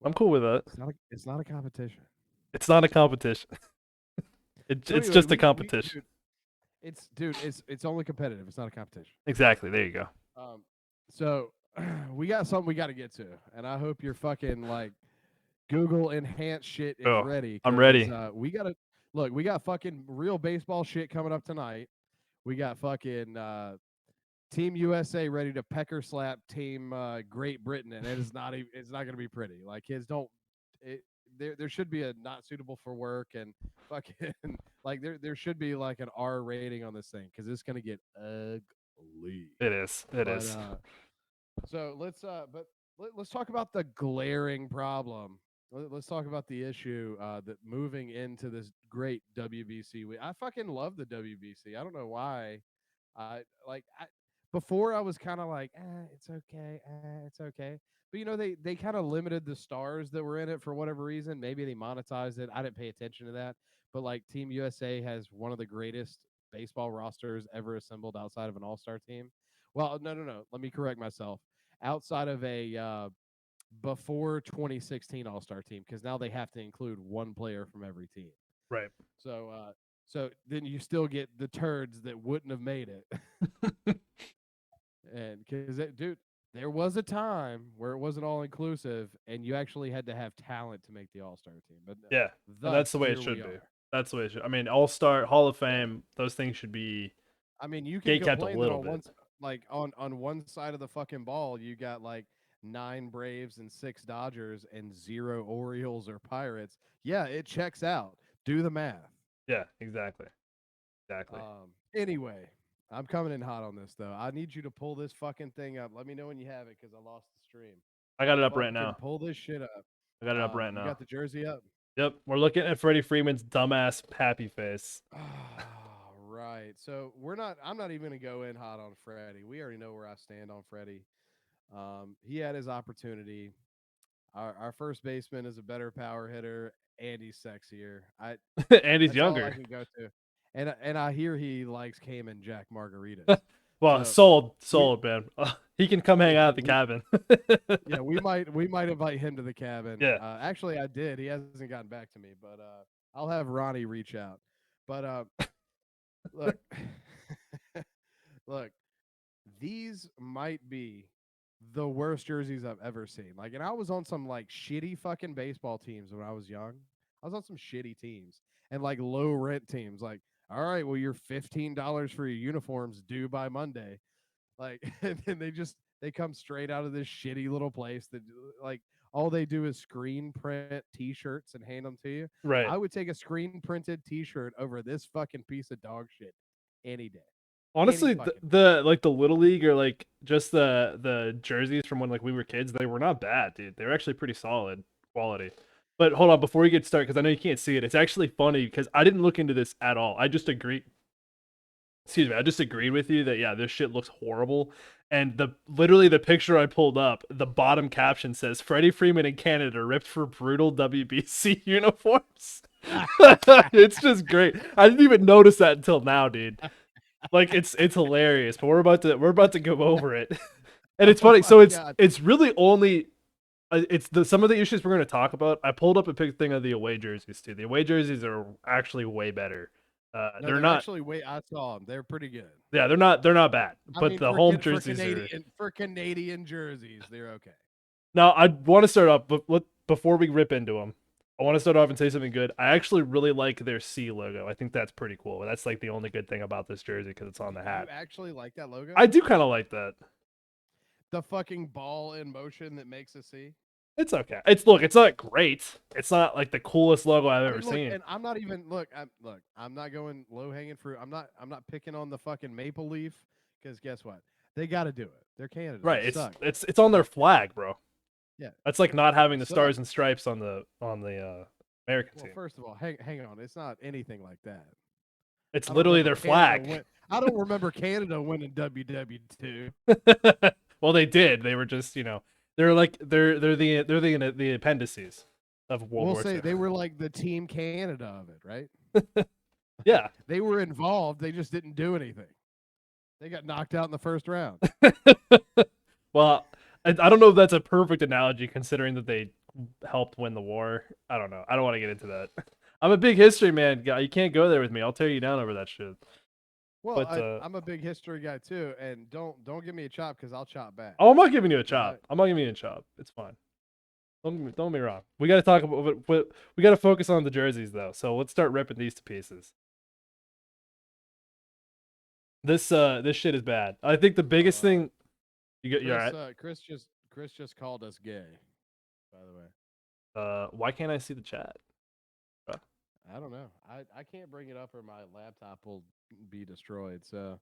well, cool with that. it's not a competition. It's not a competition. It's So it's anyway, just a we competition. it's only competitive. It's not a competition. Exactly. There you go. So we got something we got to get to, and I hope your fucking like Google enhanced shit is Oh, ready. I'm 'Cause, ready. we gotta look. We got fucking real baseball shit coming up tonight. We got fucking Team USA ready to pecker slap Team Great Britain, and it is not even. It's not gonna be pretty. Like kids don't. It, there should be a not suitable for work and fucking like there should be like an R rating on this thing because it's gonna get ugly. It is. It But is. so let's talk about the glaring problem. Let's talk about the issue that moving into this great WBC. I fucking love the WBC. I don't know why. I before I was kind of like, it's okay, it's okay. But they kind of limited the stars that were in it for whatever reason. Maybe they monetized it. I didn't pay attention to that. But like Team USA has one of the greatest baseball rosters ever assembled outside of an all-star team. Well, no. Let me correct myself. Outside of a before 2016 All-Star team, because now they have to include one player from every team. Right. So then you still get the turds that wouldn't have made it. And because dude, there was a time where it wasn't all inclusive, and you actually had to have talent to make the All-Star team. But Yeah. And thus, that's the way it here should we be. are. That's the way it should. I mean, All Star, Hall of Fame, those things should be I mean, you can gate kept a complain that little on bit. on one side of the fucking ball, you got like 9 Braves and 6 Dodgers and 0 Orioles or Pirates. Yeah, it checks out. Do the math. Yeah. Exactly. Exactly. Anyway, I'm coming in hot on this though. I need you to pull this fucking thing up. Let me know when you have it because I lost the stream. I got it up right Fucking now. pull this shit up. I got it up right You now. got the jersey up? Yep. We're looking at Freddie Freeman's dumbass happy face. Right. So I'm not even gonna go in hot on Freddie. We already know where I stand on Freddie. He had his opportunity. Our first baseman is a better power hitter and he's sexier. And he's That's all I younger. can go to. And I hear he likes Cayman Jack margaritas. Well, So sold, man. He can come hang out at the we cabin. we might invite him to the cabin. Yeah. Actually, I did. He hasn't gotten back to me, but I'll have Ronnie reach out. But look, look, these might be the worst jerseys I've ever seen. Like, and I was on some like shitty fucking baseball teams when I was young. I was on some shitty teams and like low rent teams. Like, all right, well, you're $15 for your uniforms due by Monday. Like, and then they come straight out of this shitty little place that like all they do is screen print T-shirts and hand them to you. Right. I would take a screen printed T-shirt over this fucking piece of dog shit any day. Honestly, Any fucking the like the little league or like just the jerseys from when like we were kids, they were not bad, dude. They were actually pretty solid quality. But hold on, before we get started, because I know you can't see it, it's actually funny because I didn't look into this at all. I just agreed. Excuse me, I just agreed with you that yeah, this shit looks horrible. And the literally the picture I pulled up, the bottom caption says Freddie Freeman in Canada ripped for brutal WBC uniforms. It's just great. I didn't even notice that until now, dude. Like it's hilarious, but we're about to go over it. And it's Oh funny. my So it's God. it's really only it's the some of the issues we're going to talk about. I pulled up a big thing of the away jerseys too. The away jerseys are actually way better. No, They're they're not. actually way. I saw them. They're pretty good. Yeah, they're not bad. I But mean, the for home for jerseys are. Canadian jerseys, they're okay. Now I want to start off, but before we rip into them, I want to start off and say something good. I actually really like their C logo. I think that's pretty cool. That's like the only good thing about this jersey because it's on the You hat. actually like that logo? I do kind of like that. The fucking ball in motion that makes a C. It's okay. It's not great. It's not like the coolest logo I've I ever mean, look, seen. and I'm not even look. I'm not going low hanging fruit. I'm not picking on the fucking maple leaf because guess what? They got to do it. They're Canada. Right. They It's suck. it's on their flag, bro. Yeah. That's like not having the So, stars and stripes on the American well, team. first of all, hang on. It's not anything like that. It's I don't literally remember their Canada flag. win. I don't remember Canada winning WW2. Well, they did. They were just they're like they're the appendices of World We'll War say II. they were like the team Canada of it, right? Yeah. They were involved. They just didn't do anything. They got knocked out in the first round. Well, I don't know if that's a perfect analogy considering that they helped win the war. I don't know. I don't want to get into that. I'm a big history man, guy. You can't go there with me. I'll tear you down over that shit. Well, But I'm a big history guy too, and don't give me a chop because I'll chop back. oh, I'm not giving you a You know, chop. I'm not giving you a chop. It's fine. Don't get me wrong. We got to talk about, but we got to focus on the jerseys though. So let's start ripping these to pieces. This shit is bad. I think the biggest thing you're Chris, right. Chris just called us gay. By the way, Why can't I see the chat? I don't know. I can't bring it up or my laptop will be destroyed. So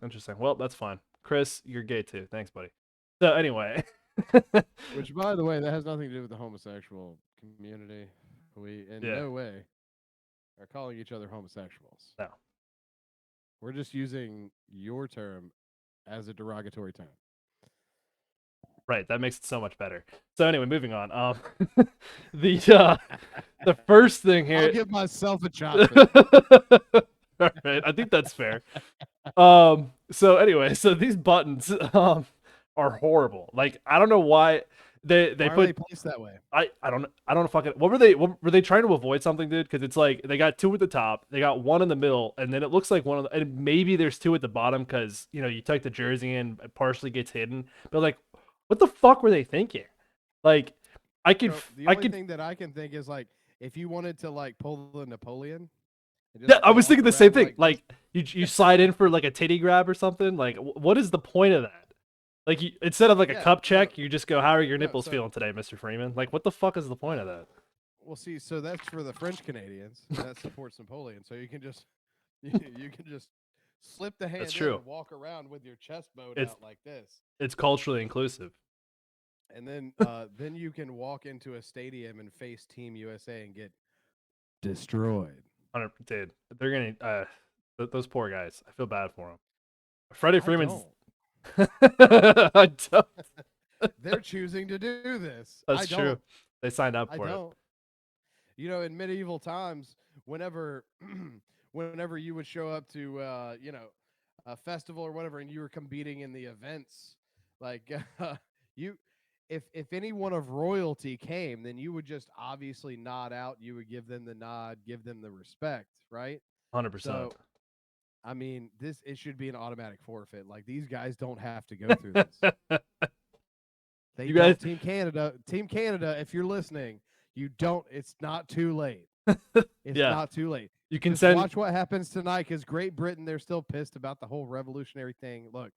Interesting. Well, that's fine. Chris, you're gay too. Thanks, buddy. So anyway, which, by the way, that has nothing to do with the homosexual community. We in Yeah. no way are calling each other homosexuals. No. We're just using your term as a derogatory term. Right, that makes it so much better. So anyway, moving on. The first thing here. I'll give myself a chop. All right, I think that's fair. So anyway, so these buttons are horrible. Like I don't know why they Why are put they placed that way? I don't know fucking what were they trying to avoid something, dude? Because it's like they got two at the top, they got one in the middle, and then it looks like one of the, and maybe there's two at the bottom because you tuck the jersey in, it partially gets hidden. But like, what the fuck were they thinking? Like, I could Bro, the I only could thing that I can think is like if you wanted to like pull the Napoleon. And yeah, I was walk thinking the same around thing. like Like you slide in for like a titty grab or something. Like what is the point of that? Like instead of like a Yeah, cup no, check, you just go, "How are your no, nipples so- feeling today, Mr. Freeman?" Like what the fuck is the point of that? Well, see, so that's for the French Canadians that supports Napoleon. So you can just you can just slip the hand That's in true. and walk around with your chest bowed It's- out like this, It's culturally inclusive. and then you can walk into a stadium and face Team USA and get destroyed. 100, dude. They're gonna those poor guys. I feel bad for them. Freddie Freeman's. Don't. I don't. They're choosing to do this. That's I true. don't. They signed up I for it. don't. You know, in medieval times, whenever whenever you would show up to a festival or whatever, and you were competing in the events, like you if anyone of royalty came, then you would just obviously nod out. You would give them the nod, give them the respect, right? 100%. So, I mean, it should be an automatic forfeit. Like these guys don't have to go through this. They You guys, don't. Team Canada, if you're listening, you don't. It's not too late. It's yeah, not too late. you can Just send. watch what happens tonight because Great Britain, they're still pissed about the whole revolutionary thing. Look,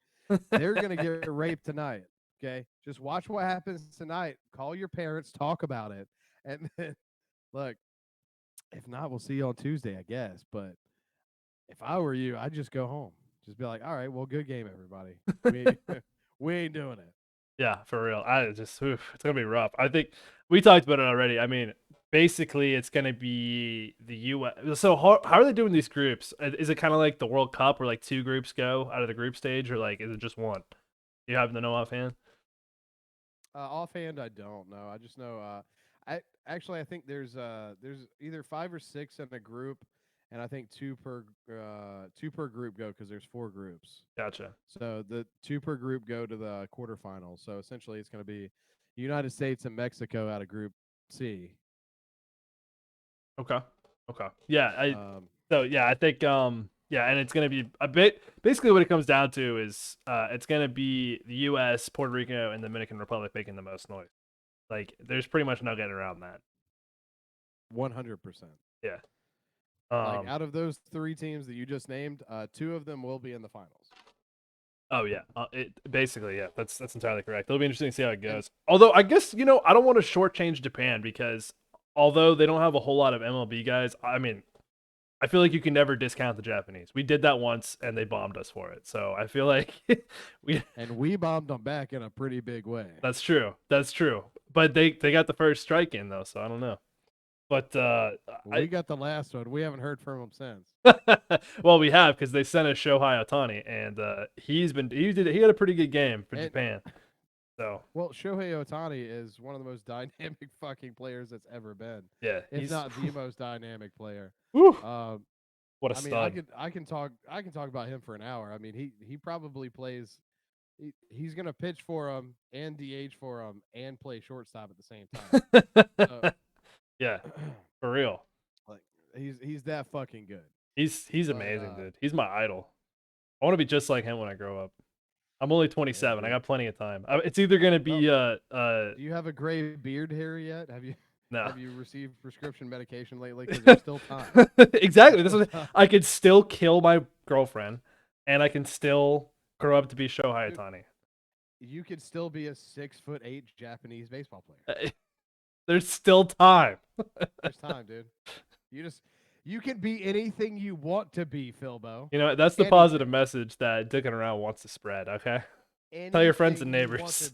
they're going to get raped tonight. Okay. Just watch what happens tonight. Call your parents, talk about it. And then, look, if not, we'll see you on Tuesday, I guess. But if I were you, I'd just go home. Just be like, all right, well, good game, everybody. We ain't doing it. Yeah, for real. It's gonna be rough. I think we talked about it already. I mean, basically, it's gonna be the U.S. So how are they doing these groups? Is it kind of like the World Cup, where like two groups go out of the group stage, or like is it just one? You happen to know offhand? Offhand, I don't know. I just know. I think there's either 5 or 6 in a group, and I think two per group go because there's 4 groups. Gotcha. So the 2 per group go to the quarterfinals. So essentially, it's going to be United States and Mexico out of Group C. Okay. Okay. Yeah. Um, So yeah, I think yeah, and it's gonna be a bit. Basically, what it comes down to is it's gonna be the U.S., Puerto Rico, and the Dominican Republic making the most noise. Like, there's pretty much no getting around that. 100%. Yeah. Like out of those 3 teams that you just named, 2 of them will be in the finals. Oh yeah, it basically yeah. That's entirely correct. It'll be interesting to see how it goes. Although I guess I don't want to shortchange Japan because although they don't have a whole lot of MLB guys, I mean, I feel like you can never discount the Japanese. We did that once and they bombed us for it. So I feel like we bombed them back in a pretty big way. That's true. That's true. But they got the first strike in though, so I don't know. But we got the last one. We haven't heard from them since. well, we have because they sent us Shohei Ohtani, and he had a pretty good game for Japan. So well, Shohei Ohtani is one of the most dynamic fucking players that's ever been. Yeah, if not the most dynamic player. What a I mean, stud! I can talk about him for an hour. I mean, he probably plays. He's gonna pitch for him and DH for him and play shortstop at the same time. So, yeah, for real. Like he's that fucking good. He's amazing, dude. He's my idol. I want to be just like him when I grow up. I'm only 27. I got plenty of time. It's either gonna be Do you have a gray beard hair yet? Have you? No. Have you received prescription medication lately? Because there's still time. Exactly. This is. I could still kill my girlfriend, and I can still grow up to be Shohei Ohtani. You could still be a 6'8" Japanese baseball player. There's still time. There's time, dude. You can be anything you want to be, Philbo. That's the positive message that Dickin Around wants to spread. Okay. Tell your friends and neighbors.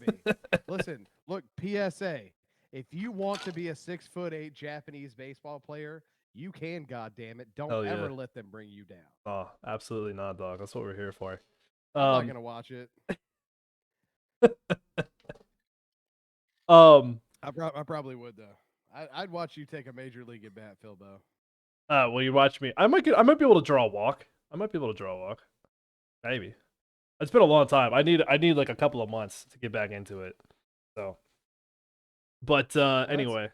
Listen, look, PSA. If you want to be a 6'8" Japanese baseball player, you can. God damn it! Don't ever let them bring you down. Oh, absolutely not, dog. That's what we're here for. I'm not gonna watch it. I probably would though. I'd watch you take a major league at bat, Philbo. Will you watch me? I might be able to draw a walk. Maybe. It's been a long time. I need like a couple of months to get back into it. So. But anyway.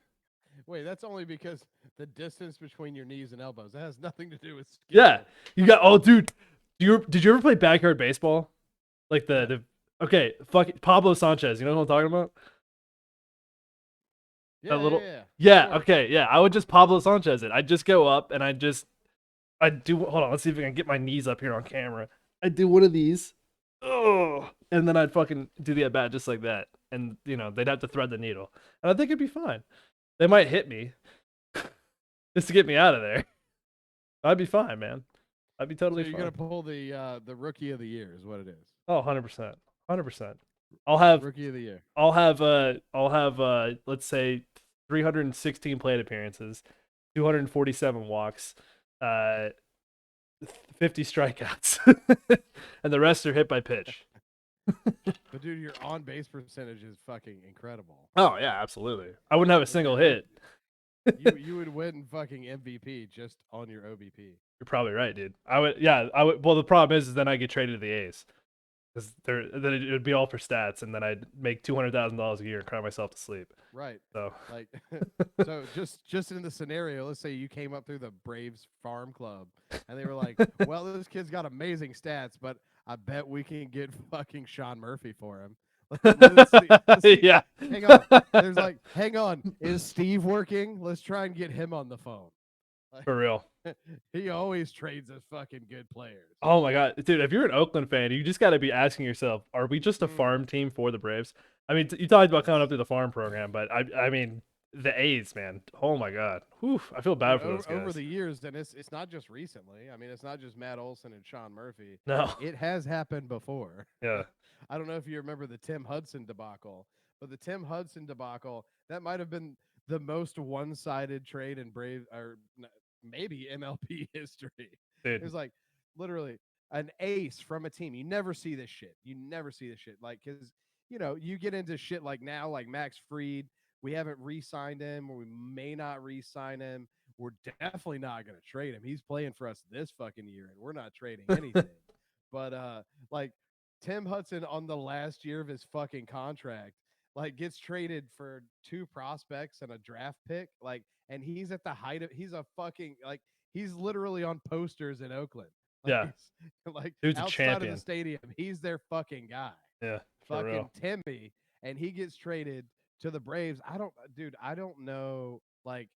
Wait, that's only because the distance between your knees and elbows. That has nothing to do with skill. Yeah, you got. Oh, dude, did you ever play backyard baseball? Like the okay, fuck it, Pablo Sanchez. You know what I'm talking about? Yeah, that little. Yeah. Okay. Yeah. I would just Pablo Sanchez it. I'd just go up and I'd do. Hold on. Let's see if I can get my knees up here on camera. I'd do one of these. Oh, and then I'd fucking do the at bat just like that. And they'd have to thread the needle, and I think it'd be fine. They might hit me just to get me out of there. I'd be fine, man. I'd be totally fine. You're gonna pull the rookie of the year is what it is. Oh, 100%. 100%. I'll have rookie of the year. I'll have let's say 316 plate appearances, 247 walks, 50 strikeouts. And the rest are hit by pitch. But dude, your on base percentage is fucking incredible. Oh yeah, absolutely. I wouldn't have a single hit. You would win fucking MVP just on your OBP. You're probably right, dude. I would. Well, the problem is then I get traded to the A's. because then it would be all for stats, and then I'd make $200,000 a year and cry myself to sleep. Right. So Like, so just in the scenario, let's say you came up through the Braves farm club, and they were like, "Well, this kid's got amazing stats, but I bet we can get fucking Sean Murphy for him." Let's see. yeah, Hang on. There's like, hang on. Is Steve working? Let's try and get him on the phone. for real. He always trades us fucking good players. Oh my god, dude! If you're an Oakland fan, you just got to be asking yourself, are we just a Mm. farm team for the Braves? I mean, you talked about coming Yes. up through the farm program, but I mean, the A's, man. Oh my god, whew, I feel bad Dude, for those over guys. the years, and it's not just recently. I mean, it's not just Matt Olson and Sean Murphy. No, It has happened before. yeah, I don't know if you remember the Tim Hudson debacle, but the Tim Hudson debacle, that might have been the most one-sided trade in Brave or maybe MLB history. It dude. was like literally an ace from a team. You never see this shit. You never see this shit. Like, cause you get into shit like now, like Max Fried. We haven't re-signed him, or we may not re-sign him. We're definitely not going to trade him. He's playing for us this fucking year, and we're not trading anything. But like Tim Hudson on the last year of his fucking contract, like gets traded for 2 prospects and a draft pick, like, and he's at the height of he's a fucking like he's literally on posters in Oakland. Like Yeah, he's like dude's a outside of the champion. stadium, he's their fucking guy. Yeah, for Fucking real. Timmy, and he gets traded to the Braves. I don't know like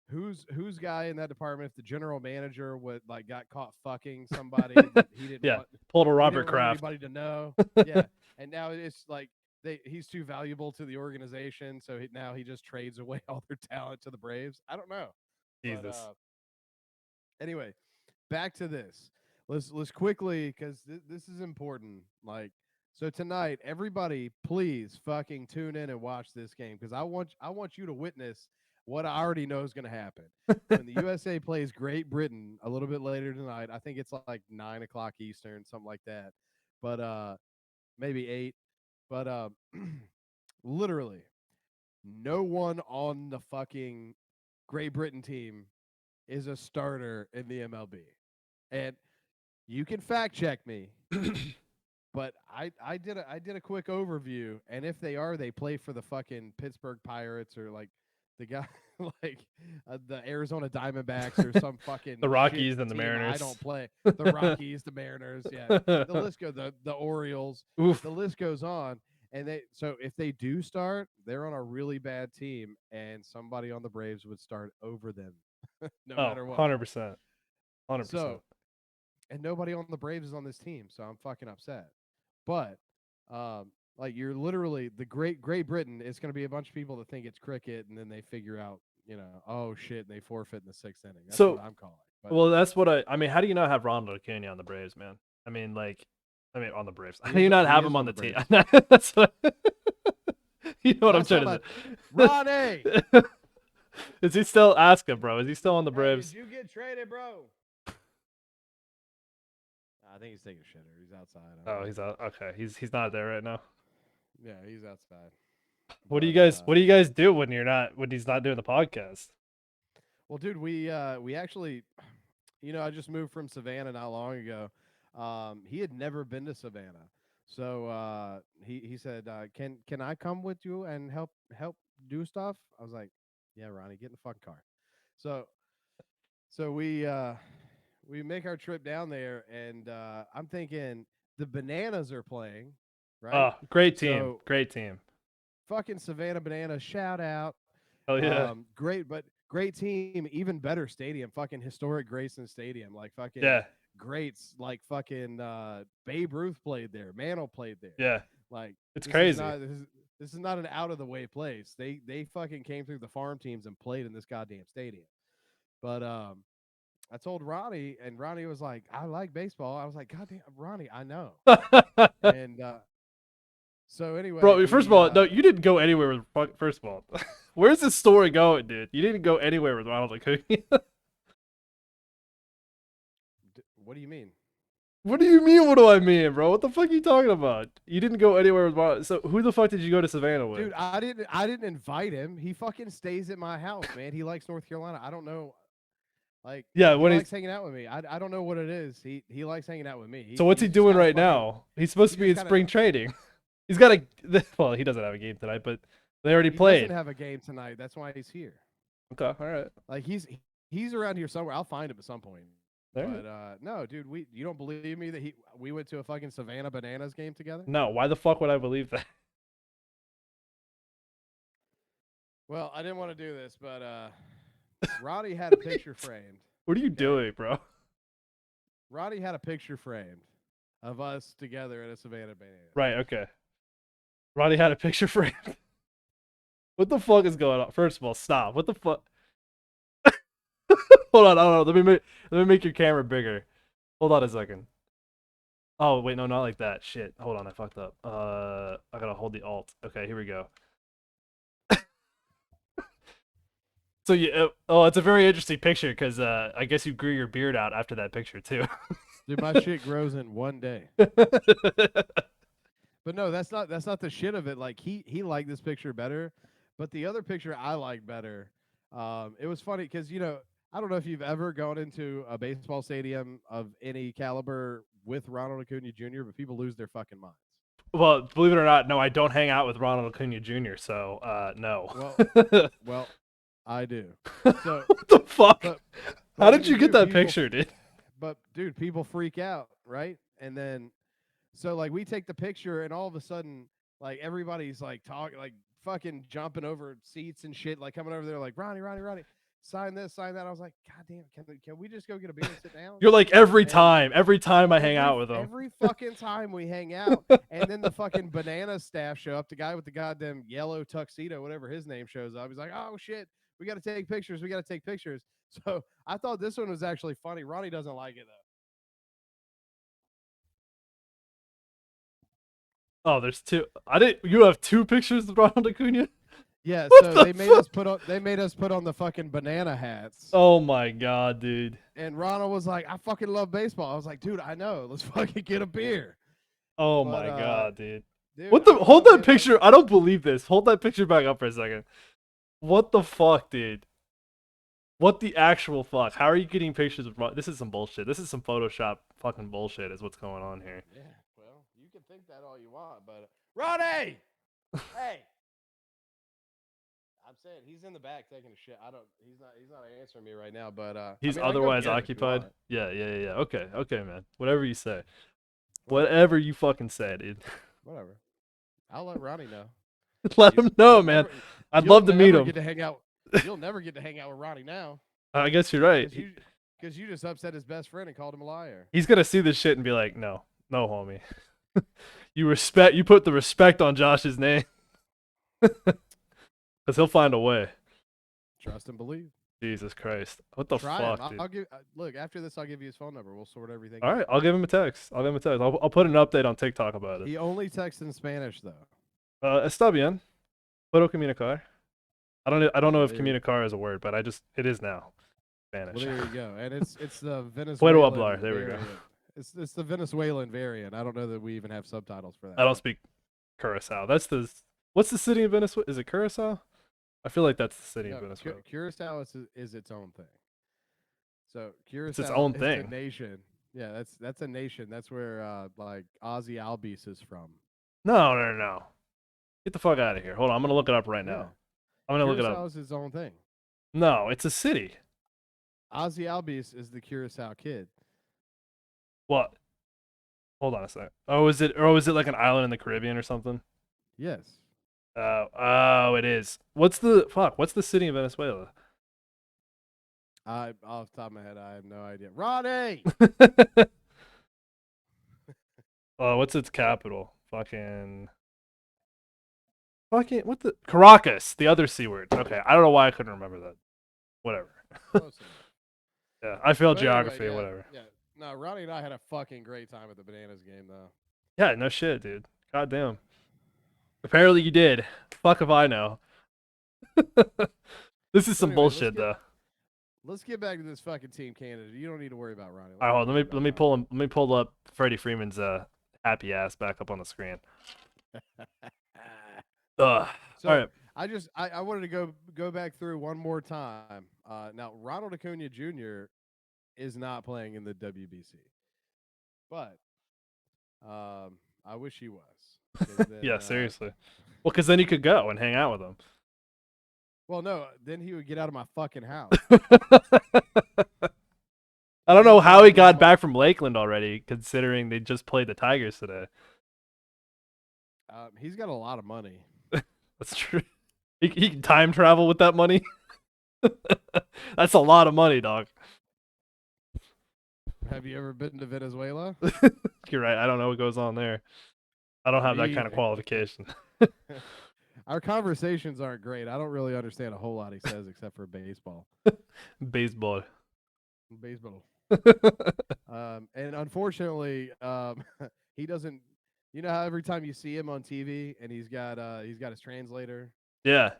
who's guy in that department if the general manager would like got caught fucking somebody that he didn't Yeah, want pulled a he Robert didn't want Kraft. anybody to know. Yeah. And now it's like he's too valuable to the organization, so now he just trades away all their talent to the Braves. I don't know. But Jesus. anyway, back to this. Let's quickly because this is important. Like, so tonight, everybody, please fucking tune in and watch this game because I want you to witness what I already know is going to happen when the USA plays Great Britain a little bit later tonight. I think it's like 9 o'clock Eastern, something like that. But maybe 8. But literally, no one on the fucking Great Britain team is a starter in the MLB. And you can fact check me, but I did a quick overview, and if they are, they play for the fucking Pittsburgh Pirates or like the guy like the Arizona Diamondbacks or some fucking The Rockies shit and the team Mariners. I don't play. The Rockies, the Mariners, yeah. The list goes the Orioles. Oof. The list goes on. And so if they do start, they're on a really bad team, and somebody on the Braves would start over them, no Oh, matter what. 100%. 100%. So, and nobody on the Braves is on this team, so I'm fucking upset. But like you're literally the Great Britain. It's going to be a bunch of people that think it's cricket, and then they figure out, oh shit, and they forfeit in the 6th inning. That's So, what I'm calling. But well, that's what I mean, how do you not have Ronald Acuna on the Braves, man? I mean, on the Braves. How do you not have him on the team? That's what you know what I'm trying to say. Ronnie, Is he still ask him, bro? Is he still on the Braves? did you get traded, bro? I think he's taking a shitter. He's outside. Oh, he's out. Okay, he's not there right now. Yeah, he's outside. What do you But, guys What do you guys do when he's not doing the podcast? Well, dude, we actually, I just moved from Savannah not long ago. He had never been to Savannah, so he said, "Can I come with you and help do stuff?" I was like, "Yeah, Ronnie, get in the fucking car." So we make our trip down there, and I'm thinking the Bananas are playing, right? Oh, great team, So great team. fucking Savannah Bananas, shout out. Oh yeah, Great team, even better stadium, fucking historic Grayson Stadium, like fucking yeah, greats, like fucking Babe Ruth played there, Mantle played there, yeah. like It's this crazy. this is not an out of the way place. They fucking came through the farm teams and played in this goddamn stadium. But I told Ronnie, and Ronnie was like, "I like baseball." I was like, "God damn, Ronnie, I know." And so anyway, Bro, first of all, no, you didn't go anywhere with. First of all, where's this story going, dude? You didn't go anywhere with Ronald Acuna. What do you mean? What do you mean? What do I mean, bro? What the fuck are you talking about? You didn't go anywhere with Ronald. So who the fuck did you go to Savannah with? Dude, I didn't invite him. He fucking stays at my house, man. He likes North Carolina. I don't know. Like Yeah, he when likes he's hanging out with me. I don't know what it is. He likes hanging out with me. so what's he just doing kinda right fucking- now? He's supposed he to be just in kinda- spring training. He's got a well, he doesn't have a game tonight, but they already He played. doesn't have a game tonight. That's why he's here. Okay, all right. Like he's around here somewhere. I'll find him at some point. All right. But no, dude, you don't believe me that we went to a fucking Savannah Bananas game together? No, why the fuck would I believe that? Well, I didn't want to do this, but Ronnie had a picture framed. What are you doing, bro? Ronnie had a picture framed of us together at a Savannah Bananas. Right, okay. Ronnie had a picture frame. What the fuck is going on? First of all, stop. What the fuck? Hold on, I don't know. Let me make your camera bigger. Hold on a second. Oh wait, no, not like that. Shit. Hold on, I fucked up. I gotta hold the alt. Okay, here we go. So oh, it's a very interesting picture because I guess you grew your beard out after that picture too. Dude, my shit grows in one day. But no, that's not the shit of it. Like he liked this picture better, but the other picture I like better. It was funny because I don't know if you've ever gone into a baseball stadium of any caliber with Ronald Acuna Jr., but people lose their fucking minds. Well, believe it or not, no, I don't hang out with Ronald Acuna Jr., so no. Well, I do. So What the fuck? but How when did you do, get that people- picture, dude? But dude, people freak out, right? And then so like we take the picture and all of a sudden like everybody's like talking like fucking jumping over seats and shit, like coming over there like Ronnie, sign this, sign that. I was like, God damn, can we just go get a beer and sit down? You're like every And time I hang out with him. every fucking time we hang out, and then the fucking banana staff show up, the guy with the goddamn yellow tuxedo, whatever his name, shows up. He's like, oh shit, we got to take pictures. So I thought this one was actually funny. Ronnie doesn't like it though. Oh, there's two. You have two pictures of Ronald Acuna? Yeah, What so the they made fuck? us put on the fucking banana hats. Oh my god, dude. And Ronald was like, I fucking love baseball. I was like, dude, I know. Let's fucking get a beer. Oh But, my god, dude. Dude, What I the? don't Hold know, that man. picture. I don't believe this. Hold that picture back up for a second. What the fuck, dude? What the actual fuck? How are you getting pictures of this is some bullshit. This is some Photoshop fucking bullshit is what's going on here. Yeah, well, you can think that all you want, but Ronnie! Hey! I'm saying he's in the back taking a shit. He's not answering me right now, but He's I can go otherwise get him if you occupied. want. Yeah. Okay, man. Whatever you say. Whatever you fucking say, dude. Whatever. I'll let Ronnie know. Let You- him know, you'll man. never- I'd you'll love to meet never him. Get to hang out. You'll never get to hang out with Ronnie now. I guess you're right. Because you just upset his best friend and called him a liar. He's gonna see this shit and be like, no, homie. You put the respect on Josh's name. Cause he'll find a way. Trust and believe. Jesus Christ. What the Try fuck, him. dude? I'll give. Look, after this, I'll give you his phone number. We'll sort everything. All out. right, I'll give him a text. I'll put an update on TikTok about it. He only texts in Spanish though. Está bien. Puedo comunicar. I don't know if There you- comunicar is a word, but it is now. Spanish. Well, there you go. And it's the Venezuelan. Puedo hablar. There we go. variant. It's the Venezuelan variant. I don't know that we even have subtitles for that. I don't speak Curacao. What's the city of Venezuela? Is it Curacao? I feel like that's the city No, of Venezuela. Curacao is its own thing. So Curacao its own is thing. a nation. Yeah, that's a nation. That's where like Ozzy Albies is from. No. Get the fuck out of here. Hold on, I'm gonna look it up right Yeah. now. I'm gonna look it Curacao up. is its own thing. No, it's a city. Ozzy Albies is the Curacao kid. What? Hold on a sec. Oh, is it like an island in the Caribbean or something? Yes. Oh, it is. What's the city in Venezuela? Off the top of my head, I have no idea. Ronnie! What's its capital? Fucking what the Caracas, the other C word. Okay, I don't know why I couldn't remember that. Whatever. Close enough. Yeah, I failed But anyway, geography, yeah, whatever. Yeah. No, Ronnie and I had a fucking great time at the Bananas game, though. Yeah, no shit, dude. God damn. Apparently you did. Fuck if I know. This is some Anyway, let's bullshit get- though. Let's get back to this fucking Team Canada. You don't need to worry about Ronnie. All right, hold on, let me pull up Freddie Freeman's happy ass back up on the screen. Ugh. So All right. I wanted to go back through one more time Now Ronald Acuna Jr. is not playing in the WBC, but I wish he was. 'Cause then, Yeah, seriously. Well, because then you could go and hang out with him. well, no, then he would get out of my fucking house. I don't Then know he how would he get out got of my- back from Lakeland already, considering they just played the Tigers today. He's got a lot of money. That's true. He can time travel with that money. That's a lot of money, dog. Have you ever been to Venezuela? You're right. I don't know what goes on there. I don't have Me that kind of either. qualification. Our conversations aren't great. I don't really understand a whole lot he says except for baseball. Baseball. Baseball. And unfortunately, he doesn't. You know how every time you see him on TV and he's got his translator. Yeah.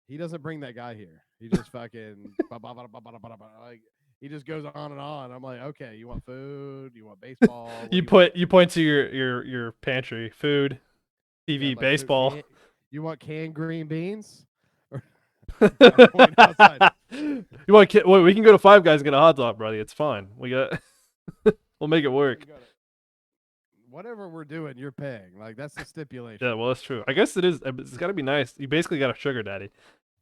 He doesn't bring that guy here. He just fucking like he just goes on and on. I'm like, okay, you want food? You want baseball? What do You want? point to your pantry, food, Yeah, TV, I'm like, baseball. you want canned green beans? Or You point outside. want wait, we can go to Five Guys and get a hot dog, buddy. It's fine. We got we'll make it work. You gotta- Whatever we're doing, you're paying. Like that's the stipulation. Yeah, well, that's true. I guess it is. It's got to be nice. You basically got a sugar daddy.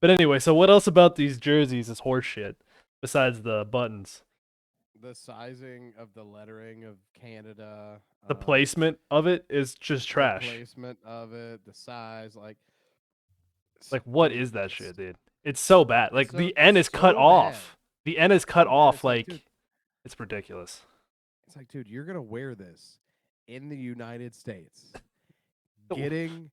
But anyway, so what else about these jerseys is horse shit besides the buttons? The sizing of the lettering of Canada, The placement of it is just the trash. placement of it, the size, like Like, what dude, is that shit, dude? It's so bad. Like, so- the N is so cut bad. off. The N is cut So bad, off. it's like, Like, dude, it's ridiculous. it's like, dude, you're gonna wear this in the United States, Oh. getting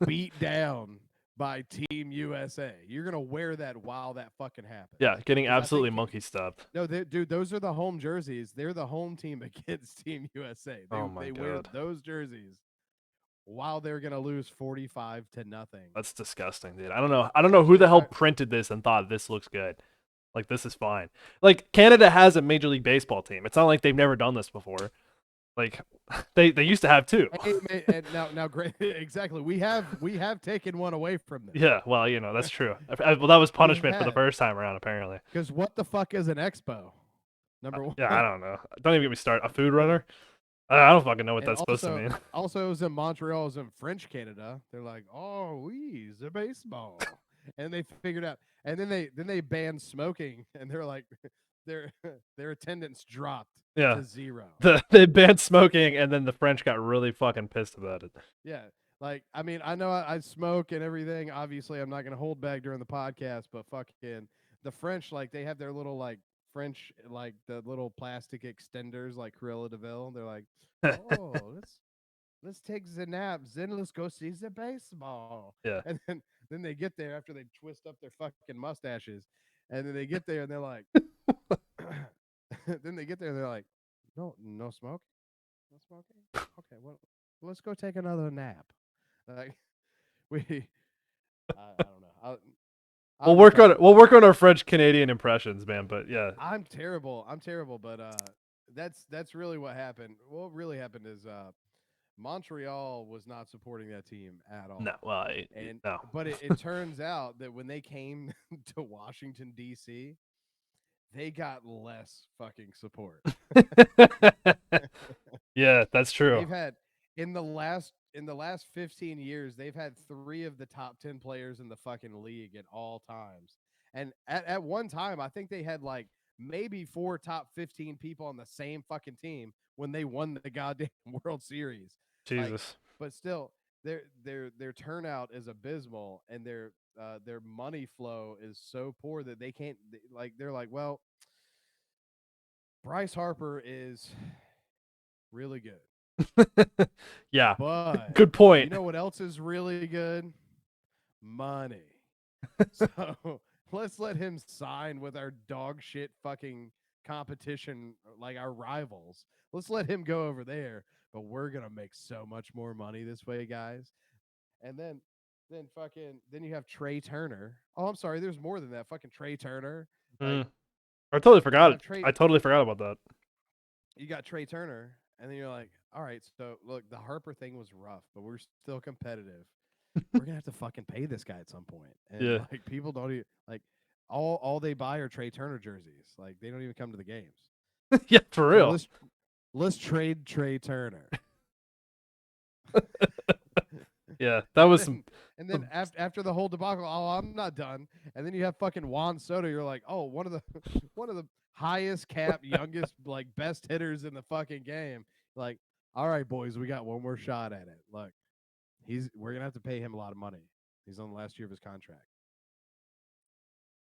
beat down by Team USA. You're gonna wear that while that fucking happens. Yeah, getting 'Cause I absolutely think- monkey stuffed. No, dude, those are the home jerseys. They're the home team against Team USA. They, Oh my they wear God. those jerseys while they're gonna lose 45-0. That's disgusting, dude. I don't know who the hell I- printed this and thought this looks good. Like, this is fine. Like, Canada has a Major League Baseball team. It's not like they've never done this before. Like, they used to have two. Hey, and now, great, exactly. We have taken one away from them. Yeah, well, you know, that's true. Well, that was punishment for the have. first time around, apparently. Because what the fuck is an expo? Number one. Yeah, I don't know. Don't even get me started. A food runner? I don't fucking know what And that's supposed to mean. Also, it was in Montreal, it was in French Canada. They're like, oh, oui, the baseball, and they figured out. And then they banned smoking, and they're like, their attendance dropped Yeah. to 0. They banned smoking, and then the French got really fucking pissed about it. Yeah, like I mean, I know I smoke and everything. Obviously, I'm not gonna hold back during the podcast, but fucking the French, like they have their little like French, like the little plastic extenders, like Cruella de Vil. They're like, oh, let's take the naps, then let's go see the baseball. Yeah. And then they get there after they twist up their fucking mustaches, and then they get there and they're like, then they get there and they're like, no smoking, no smoking. Okay, well, let's go take another nap. Like we, I don't know. We'll work on it. We'll work on our French Canadian impressions, man. But yeah, I'm terrible. But that's really what happened. What really happened is Montreal was not supporting that team at all. no. Well, And no. but it turns out that when they came to Washington D.C., they got less fucking support. Yeah, that's true. They've had in the last 15 years, they've had 3 of the top 10 players in the fucking league at all times. And at one time, I think they had like maybe 4 top 15 people on the same fucking team when they won the goddamn World Series. Jesus. But still, their turnout is abysmal, and their money flow is so poor that they can't they're like, well, Bryce Harper is really good, Yeah. but Good point. you know what else is really good? Money. So let's let him sign with our dog shit fucking competition, like our rivals. Let's let him go over there, but we're gonna make so much more money this way, guys. And then you have Trey Turner. Oh, I'm sorry, there's more than that. Fucking Trey Turner. Mm. I totally forgot it. Trey- I totally forgot about that. You got Trey Turner, and then you're like, all right, so look, the Harper thing was rough, but we're still competitive. We're gonna have to fucking pay this guy at some point. And Yeah. like people don't even like all they buy are Trey Turner jerseys. Like they don't even come to the games. Yeah, for So real. let's trade Trey Turner. Yeah, that was some. And then after the whole debacle, oh, I'm not done. And then you have fucking Juan Soto. You're like, oh, one of the one of the highest cap, youngest, like best hitters in the fucking game. Like, all right, boys, we got one more shot at it. Look, we're gonna have to pay him a lot of money. He's on the last year of his contract.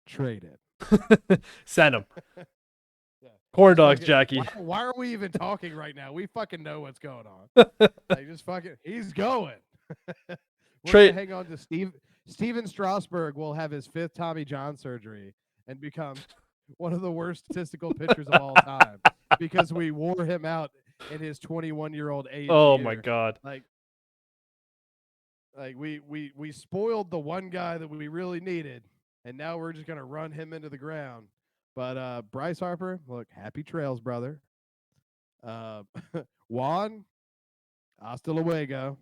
Trade it. Send him. Yeah. Corn Just dogs, fucking- Jackie. Why are we even talking right now? We fucking know what's going on. Like, just fucking, he's going. We're Trade- gonna hang on to Steven Strasburg will have his 5th Tommy John surgery and become one of the worst statistical pitchers of all time because we wore him out in his 21-year-old age. Oh my year. god. Like we spoiled the one guy that we really needed, and now we're just gonna run him into the ground. But Bryce Harper, look, happy trails, brother. Juan, hasta luego.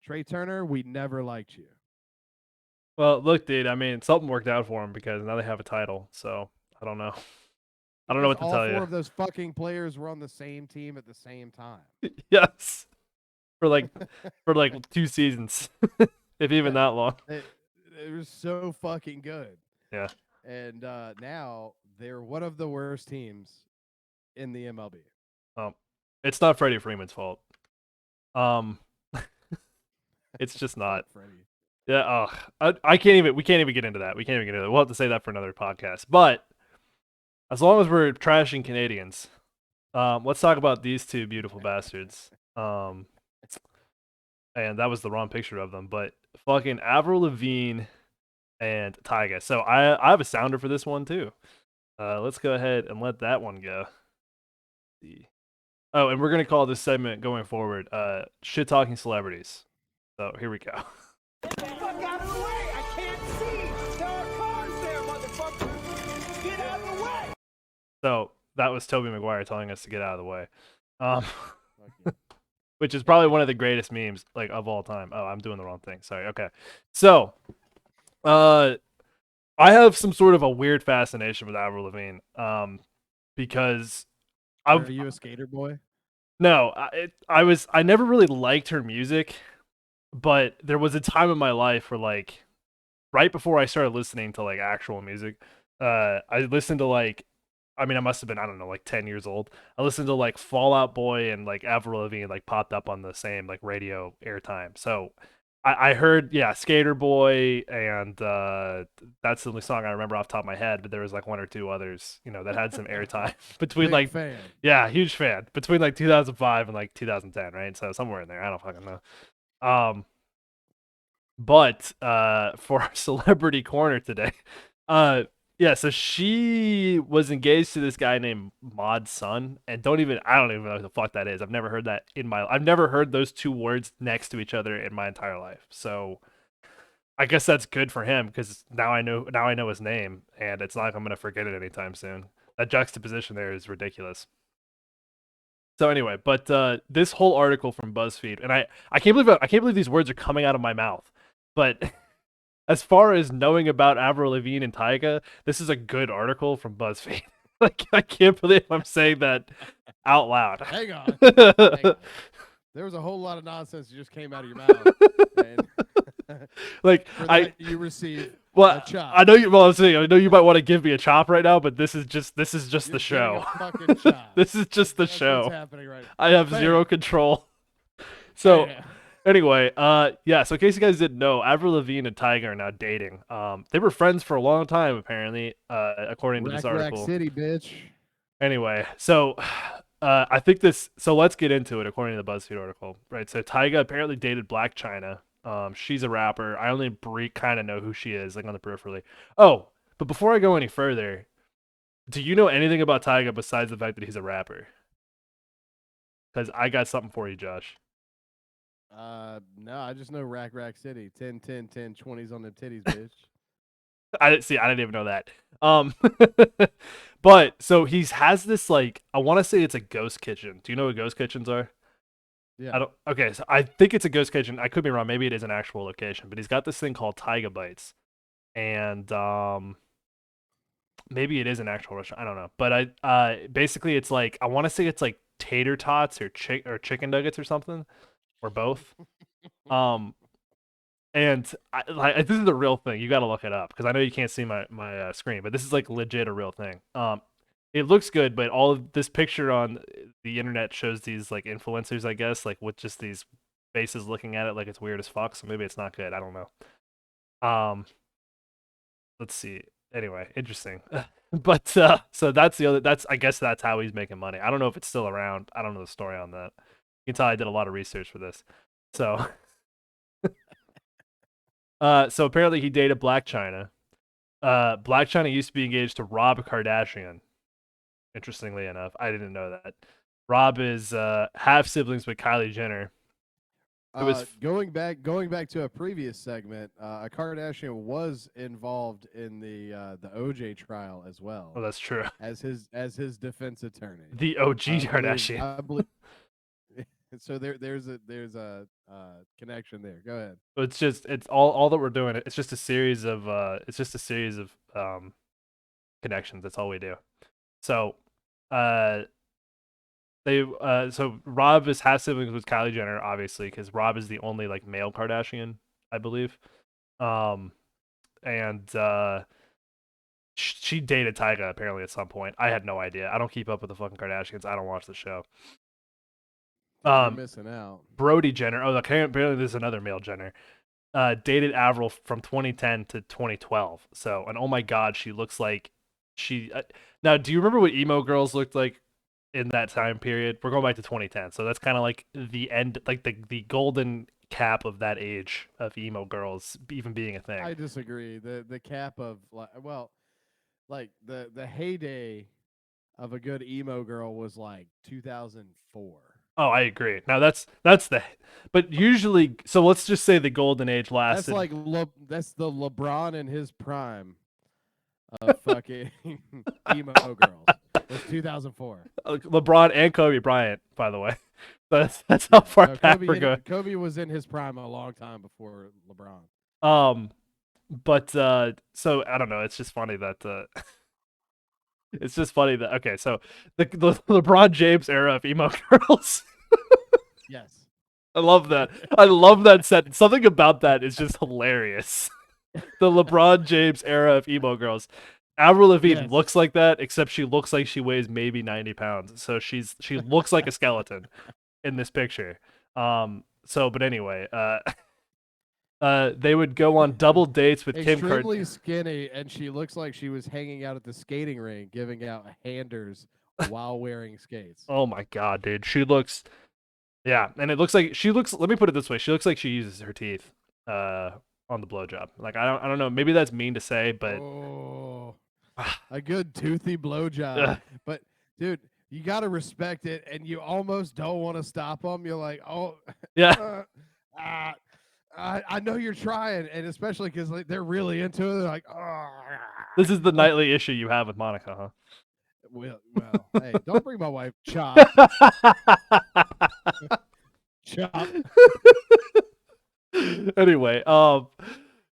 Trey Turner, we never liked you. Well, look, dude. I mean, something worked out for him because now they have a title. So I don't know. I don't know what to Because tell all 4 you. of those fucking players were on the same team at the same time. Yes, for like 2 seasons, if even that long. It was so fucking good. Yeah. And now they're one of the worst teams in the MLB. It's not Freddie Freeman's fault. It's just not. Fuck Freddie. Yeah. I can't even. We can't even get into that. We can't even get into that. We'll have to say that for another podcast. But as long as we're trashing Canadians, let's talk about these 2 beautiful bastards. And that was the wrong picture of them, but fucking Avril Lavigne and Tyga. So I have a sounder for this one too. Let's go ahead and let that one go. Oh, and we're gonna call this segment going forward shit talking celebrities. So here we go. Get the fuck out of the way! I can't see! There are cars there, motherfucker! Get out of the way! So that was Tobey Maguire telling us to get out of the way. Okay. Which is probably one of the greatest memes like of all time. Oh, I'm doing the wrong thing. Sorry. Okay. So, I have some sort of a weird fascination with Avril Lavigne, because Are you a skater boy? no, I never really liked her music, but there was a time in my life where like right before I started listening to like actual music, I listened to like I mean, I must have been, I don't know, like 10 years old. I listened to like Fall Out Boy and like Avril Lavigne like popped up on the same like radio airtime. So I heard, yeah, Skater Boy, and that's the only song I remember off the top of my head, but there was like 1 or 2 others, that had some airtime between Big like, fan. yeah, huge fan, between like 2005 and like 2010, right? So somewhere in there, I don't fucking know. But for our celebrity corner today, yeah, so she was engaged to this guy named Mod Sun, and I don't even know who the fuck that is. I've never heard that I've never heard those 2 words next to each other in my entire life. So I guess that's good for him because now I know his name, and it's not like I'm gonna forget it anytime soon. That juxtaposition there is ridiculous. So anyway, but this whole article from BuzzFeed, and I can't believe these words are coming out of my mouth, but as far as knowing about Avril Lavigne and Tyga, this is a good article from BuzzFeed. Like, I can't believe I'm saying that out loud. Hang on. Hang on. There was a whole lot of nonsense that just came out of your mouth. And Like, for that, you receive a chop. I know you. Well, I know you might want to give me a chop right now, but this is just You're the getting show. a fucking chop. This is just the That's show. What's happening right I have Bam. zero control. So. Bam. Anyway, yeah, so in case you guys didn't know, Avril Lavigne and Tyga are now dating. They were friends for a long time, apparently, according to this Rack article. City, bitch. Anyway, so I think so let's get into it according to the BuzzFeed article. Right, so Tyga apparently dated Black China. She's a rapper. I only kind of know who she is, like on the peripherally. Oh, but before I go any further, do you know anything about Tyga besides the fact that he's a rapper? Because I got something for you, Josh. No, I just know Rack City. 10, 10, 10, 20s on the titties, bitch. I didn't even know that. But so has this like, I want to say it's a ghost kitchen. Do you know what ghost kitchens are? Yeah. Okay, so I think it's a ghost kitchen. I could be wrong. Maybe it is an actual location, but he's got this thing called Tyga Bites. And maybe it is an actual restaurant. I don't know, but basically it's like I want to say it's like tater tots or chicken nuggets or something or both. Um, and this is the real thing. You got to look it up because I know you can't see my screen, but this is like legit a real thing. It looks good, but all of this picture on the internet shows these like influencers, I guess, like with just these faces looking at it like it's weird as fuck. So maybe it's not good. I don't know. Let's see. Anyway, interesting. But so that's the other. That's I guess that's how he's making money. I don't know if it's still around. I don't know the story on that. You can tell I did a lot of research for this. So, so apparently he dated Black China. Black China used to be engaged to Rob Kardashian. Interestingly enough, I didn't know that. Rob is half siblings with Kylie Jenner. It was going back to a previous segment. A Kardashian was involved in the OJ trial as well oh, that's true. as his defense attorney. The OG Kardashian. I believe. So there's a connection there. Go ahead. It's all that we're doing. It's just a series of connections. That's all we do. So, so Rob is half siblings with Kylie Jenner, obviously, because Rob is the only like male Kardashian, I believe. And she dated Tyga apparently at some point. I had no idea. I don't keep up with the fucking Kardashians. I don't watch the show. You're missing out. Brody Jenner. Oh, apparently there's another male Jenner. Dated Avril from 2010 to 2012. So, and oh my god, she looks like she. Now, do you remember what emo girls looked like in that time period? We're going back to 2010, so that's kind of like the end, like the golden cap of that age of emo girls even being a thing. I disagree. The cap of like the heyday of a good emo girl was like 2004. Oh, I agree. Now that's the, but usually, so let's just say the golden age lasted. That's like that's the LeBron in his prime of fucking emo girls. It's 2004. LeBron and Kobe Bryant, by the way. That's how far back we're going. Kobe was in his prime a long time before LeBron. But so I don't know. It's just funny that it's just funny that okay. So the LeBron James era of emo girls. Yes. I love that. I love that sentence. Something about that is just hilarious. The LeBron James era of emo girls. Avril Lavigne looks like that, except she looks like she weighs maybe 90 pounds. So she looks like a skeleton in this picture. But anyway, they would go on double dates with Kim Kardashian. Extremely skinny, and she looks like she was hanging out at the skating rink, giving out handers while wearing skates. Oh my god, dude, she looks. Yeah, and it looks like she looks. Let me put it this way: she looks like she uses her teeth on the blowjob. Like I don't know. Maybe that's mean to say, but a good toothy blowjob. But dude, you gotta respect it, and you almost don't want to stop them. You're like, oh yeah. I know you're trying, and especially because like, they're really into it. They're like, oh. This is the nightly issue you have with Monica, huh? Well, hey, don't bring my wife. Chop. Chop. Anyway,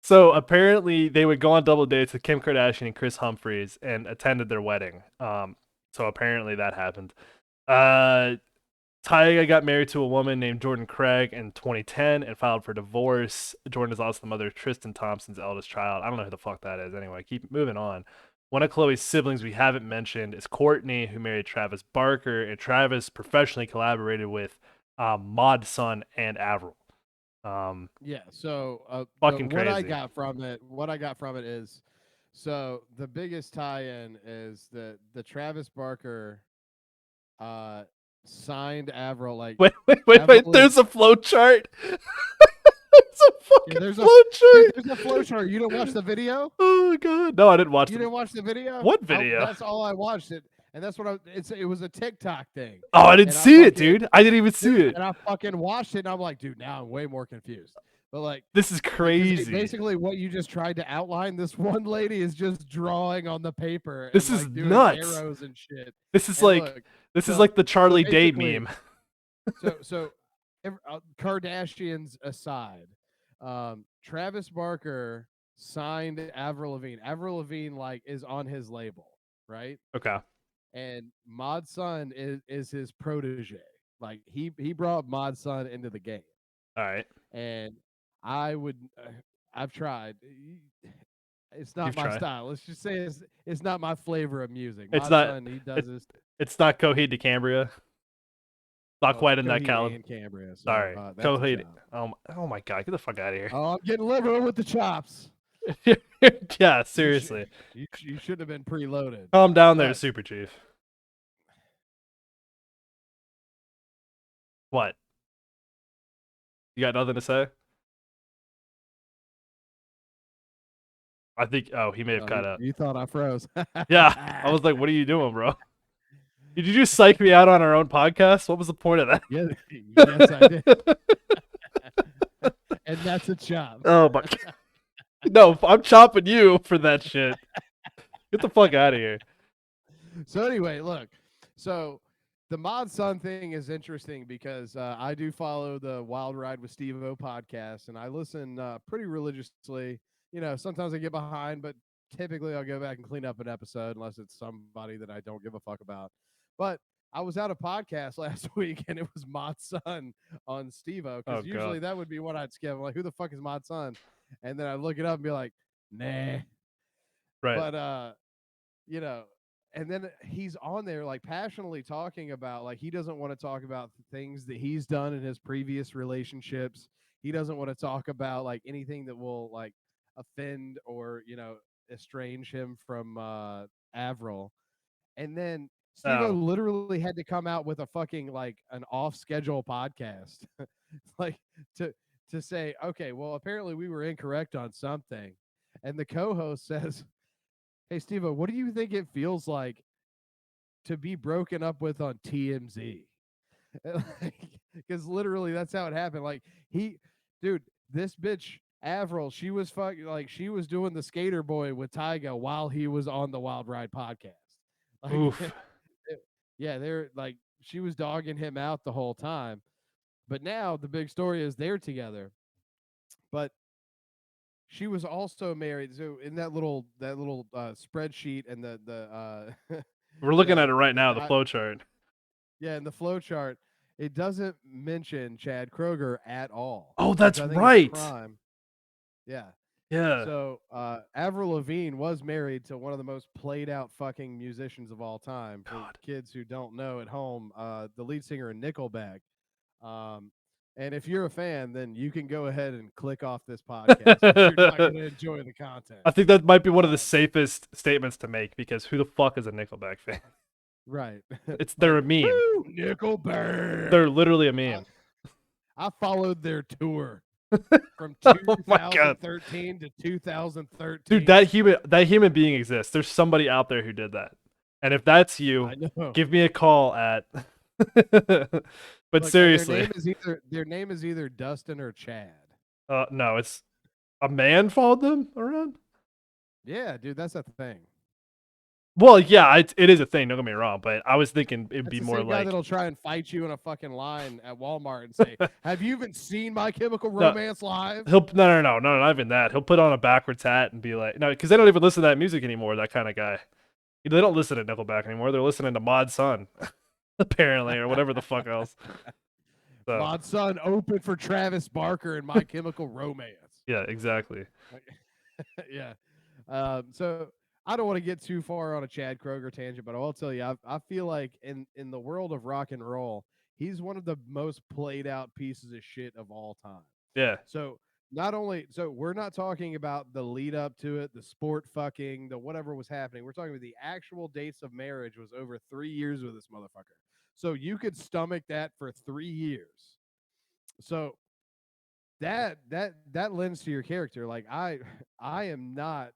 so apparently they would go on double dates with Kim Kardashian and Chris Humphries and attended their wedding. So apparently that happened. Tyga got married to a woman named Jordan Craig in 2010 and filed for divorce. Jordan is also the mother of Tristan Thompson's eldest child. I don't know who the fuck that is. Anyway, keep moving on. One of Khloe's siblings we haven't mentioned is Courtney, who married Travis Barker, and Travis professionally collaborated with Mod Sun and Avril. Yeah, so fucking crazy. What I got from it is, so the biggest tie-in is the Travis Barker signed Avril like wait. There's a flow chart. There's a flow chart. You didn't watch the video? Oh god, no, I didn't watch. You didn't watch the video? What video? That's all I watched it, and that's what it was a TikTok thing. Oh, I didn't see it, dude. I didn't even see it. And I fucking watched it, and I'm like, dude, now I'm way more confused. But like, this is crazy. Basically, what you just tried to outline, this one lady is just drawing on the paper. This and, is like, doing nuts. arrows and shit. This is like the Charlie Day meme. So Kardashians aside, Travis Barker signed Avril Lavigne. Avril Lavigne like is on his label, right? Okay. And Mod Sun is his protege. Like he brought Mod Sun into the game, All right. and I would I've tried. It's not You've my tried. style. Let's just say it's not my flavor of music. It's Mod not. Sun, he It, does this. it's not Coheed to Cambria. Not Well, quite it's in that Coheed caliber. and Cambria. So Sorry, that's a Coheed. job. Oh my God, get the fuck out of here. Oh, I'm getting liberal with the chops. Yeah, You seriously. you should have been preloaded. Calm down there, But- Super Chief. What? You got nothing to say? I think. Oh, he may have Oh, cut up. you thought I froze. Yeah, I was like, "What are you doing, bro? Did you just psych me out on our own podcast? What was the point of that?" Yeah, yes, I did. And that's a chop. Oh my! No, I'm chopping you for that shit. Get the fuck out of here. So anyway, look. So the Mod Sun thing is interesting because I do follow the Wild Ride with Steve O podcast, and I listen pretty religiously. You know, sometimes I get behind, but typically I'll go back and clean up an episode unless it's somebody that I don't give a fuck about. But I was at a podcast last week, and it was Mod Sun on Steve O because Oh, usually God. that would be what I'd skip. I'm like, who the fuck is Mod Sun? And then I look it up and be like, nah. Right. But you know, and then he's on there like passionately talking about like he doesn't want to talk about things that he's done in his previous relationships. He doesn't want to talk about like anything that will like offend or estrange him from Avril. And then Steve O Oh. literally had to come out with a fucking like an off schedule podcast, like to say, okay, well apparently we were incorrect on something, and the co-host says, "Hey, Steve, what do you think it feels like to be broken up with on TMZ?" Because literally that's how it happened. Like dude, this bitch Avril, she was she was doing the Skater Boy with Tyga while he was on the Wild Ride podcast. Like, Oof. yeah, they're like she was dogging him out the whole time. But now the big story is they're together. But she was also married. So in that little spreadsheet and We're looking at the it right now. The doc- flow chart. yeah, in the flow chart, it doesn't mention Chad Kroger at all. Oh, which that's I think is a right. crime. Yeah. Yeah. So Avril Lavigne was married to one of the most played out fucking musicians of all time. For God. kids who don't know at home, the lead singer in Nickelback. And if you're a fan, then you can go ahead and click off this podcast if you're not going to enjoy the content. I think that might be one of the safest statements to make because who the fuck is a Nickelback fan? Right. They're a meme. Woo, Nickelback. They're literally a meme. I followed their tour from Oh my God. 2013 to 2013. Dude, that human being exists. There's somebody out there who did that. And if that's you, I know. give me a call at But Look, seriously. their name is either Dustin or Chad. No, it's a man followed them around? Yeah, dude, that's a thing. Well, yeah, it is a thing, don't get me wrong, but I was thinking it'd That's be the more same guy like that'll try and fight you in a fucking line at Walmart and say, "Have you even seen My Chemical Romance live?" no, not even that. He'll put on a backwards hat and be like, no, because they don't even listen to that music anymore. That kind of guy. They don't listen to Nickelback anymore. They're listening to Mod Sun, apparently, or whatever the fuck else. So, Mod Sun open for Travis Barker and My Chemical Romance. yeah, exactly. Yeah. So I don't want to get too far on a Chad Kroger tangent, but I will tell you, I feel like in the world of rock and roll, he's one of the most played out pieces of shit of all time. Yeah. So we're not talking about the lead up to it, the sport fucking, the whatever was happening. We're talking about the actual dates of marriage was over 3 years with this motherfucker. So you could stomach that for 3 years. So that lends to your character. Like I am not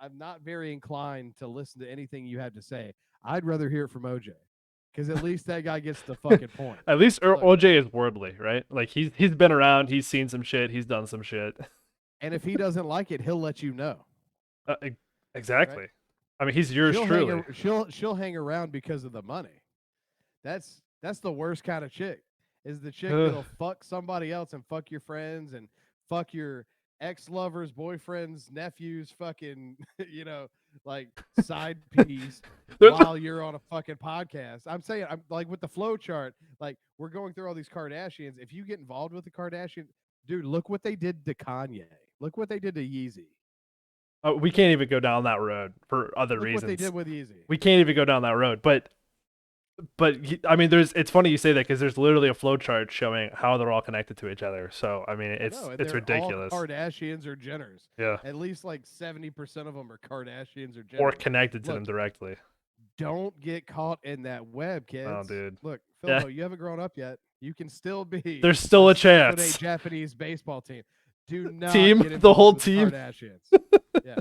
I'm not very inclined to listen to anything you have to say. I'd rather hear it from OJ. Because at least that guy gets the fucking point. At least Look. OJ is worldly, right? Like he's been around, he's seen some shit, he's done some shit. And if he doesn't like it, he'll let you know. Exactly. Right? I mean, he's yours truly. She'll hang around because of the money. That's the worst kind of chick. Is the chick that'll fuck somebody else and fuck your friends and fuck your ex-lovers, boyfriends, nephews, fucking, like side piece There's- while you're on a fucking podcast. I'm saying, I'm like with the flow chart, like we're going through all these Kardashians. If you get involved with the Kardashians, dude, look what they did to Kanye. Look what they did to Yeezy. we can't even go down that road for other Look what they reasons. did with Yeezy. We can't even go down that road. But I mean, it's funny you say that because there's literally a flow chart showing how they're all connected to each other. So I mean, it's No, and it's they're ridiculous. all Kardashians or Jenners. Yeah, At least like 70% of them are Kardashians or Jenners. or connected to Look, them directly. don't get caught in that web, kids. Oh, dude. Look, Yeah. Philbo, you haven't grown up yet. You can still be. There's still a 6'8" chance. Japanese baseball team. Do not Team? get The involved whole with team? Kardashians. Yeah,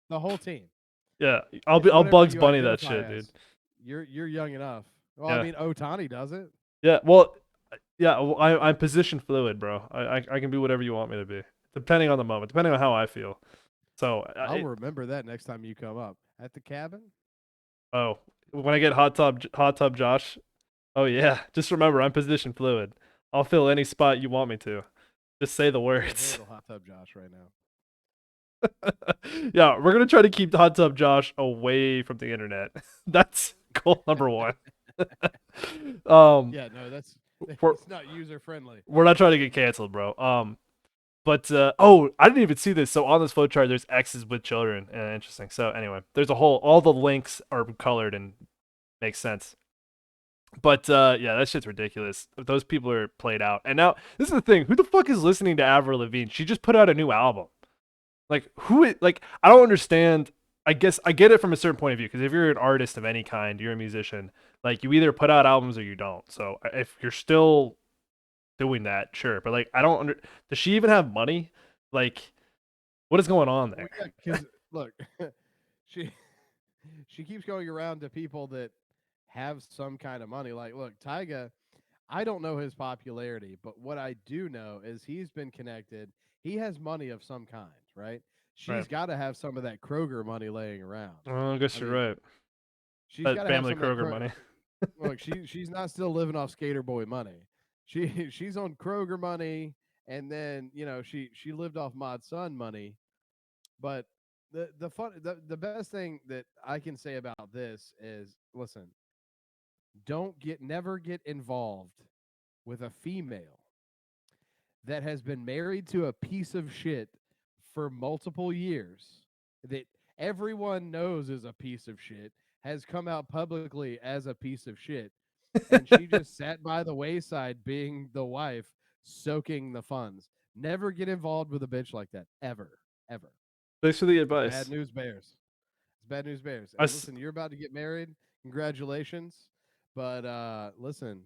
the whole team. Yeah, I'll It's whatever Bugs you Bunny that identify shit, as. dude. You're young enough. Well, Yeah. I mean, Otani does it. Yeah, well, yeah, well, I'm position fluid, bro. I can be whatever you want me to be, depending on the moment, depending on how I feel. So, I'll remember that next time you come up at the cabin. oh, when I get hot tub Josh, oh yeah, just remember I'm position fluid. I'll fill any spot you want me to. Just say the Can't words. handle hot tub Josh right now. Yeah, we're gonna try to keep hot tub Josh away from the internet. That's goal number one. Yeah, no, that's For- it's not user friendly. We're not trying to get canceled, bro. But oh, I didn't even see this. So on this flowchart, there's X's with children. Interesting. So anyway, there's all the links are colored and makes sense. But yeah, that shit's ridiculous. Those people are played out. And now this is the thing: who the fuck is listening to Avril Lavigne? She just put out a new album. Like I don't understand. I guess I get it from a certain point of view because if you're an artist of any kind, you're a musician. Like you either put out albums or you don't. So if you're still doing that, sure. But like I don't does she even have money? Like what is going on there? Well, yeah, 'cause, look, she she keeps going around to people that have some kind of money. Like, look, Tyga, I don't know his popularity, but what I do know is he's been connected. He has money of some kind, right? She's Right. got to have some of that Kroger money laying around. Well, I guess you're right. She's That got family Kroger money. Look, she's not still living off Skater Boy money. She's on Kroger money, and then she lived off Mod Sun money. But the best thing that I can say about this is, listen, never get involved with a female that has been married to a piece of shit for multiple years, that everyone knows is a piece of shit, has come out publicly as a piece of shit, and she just sat by the wayside being the wife, soaking the funds. Never get involved with a bitch like that, ever. Thanks for the advice. Bad news bears. It's bad news bears. I And s- listen, you're about to get married. Congratulations. But listen,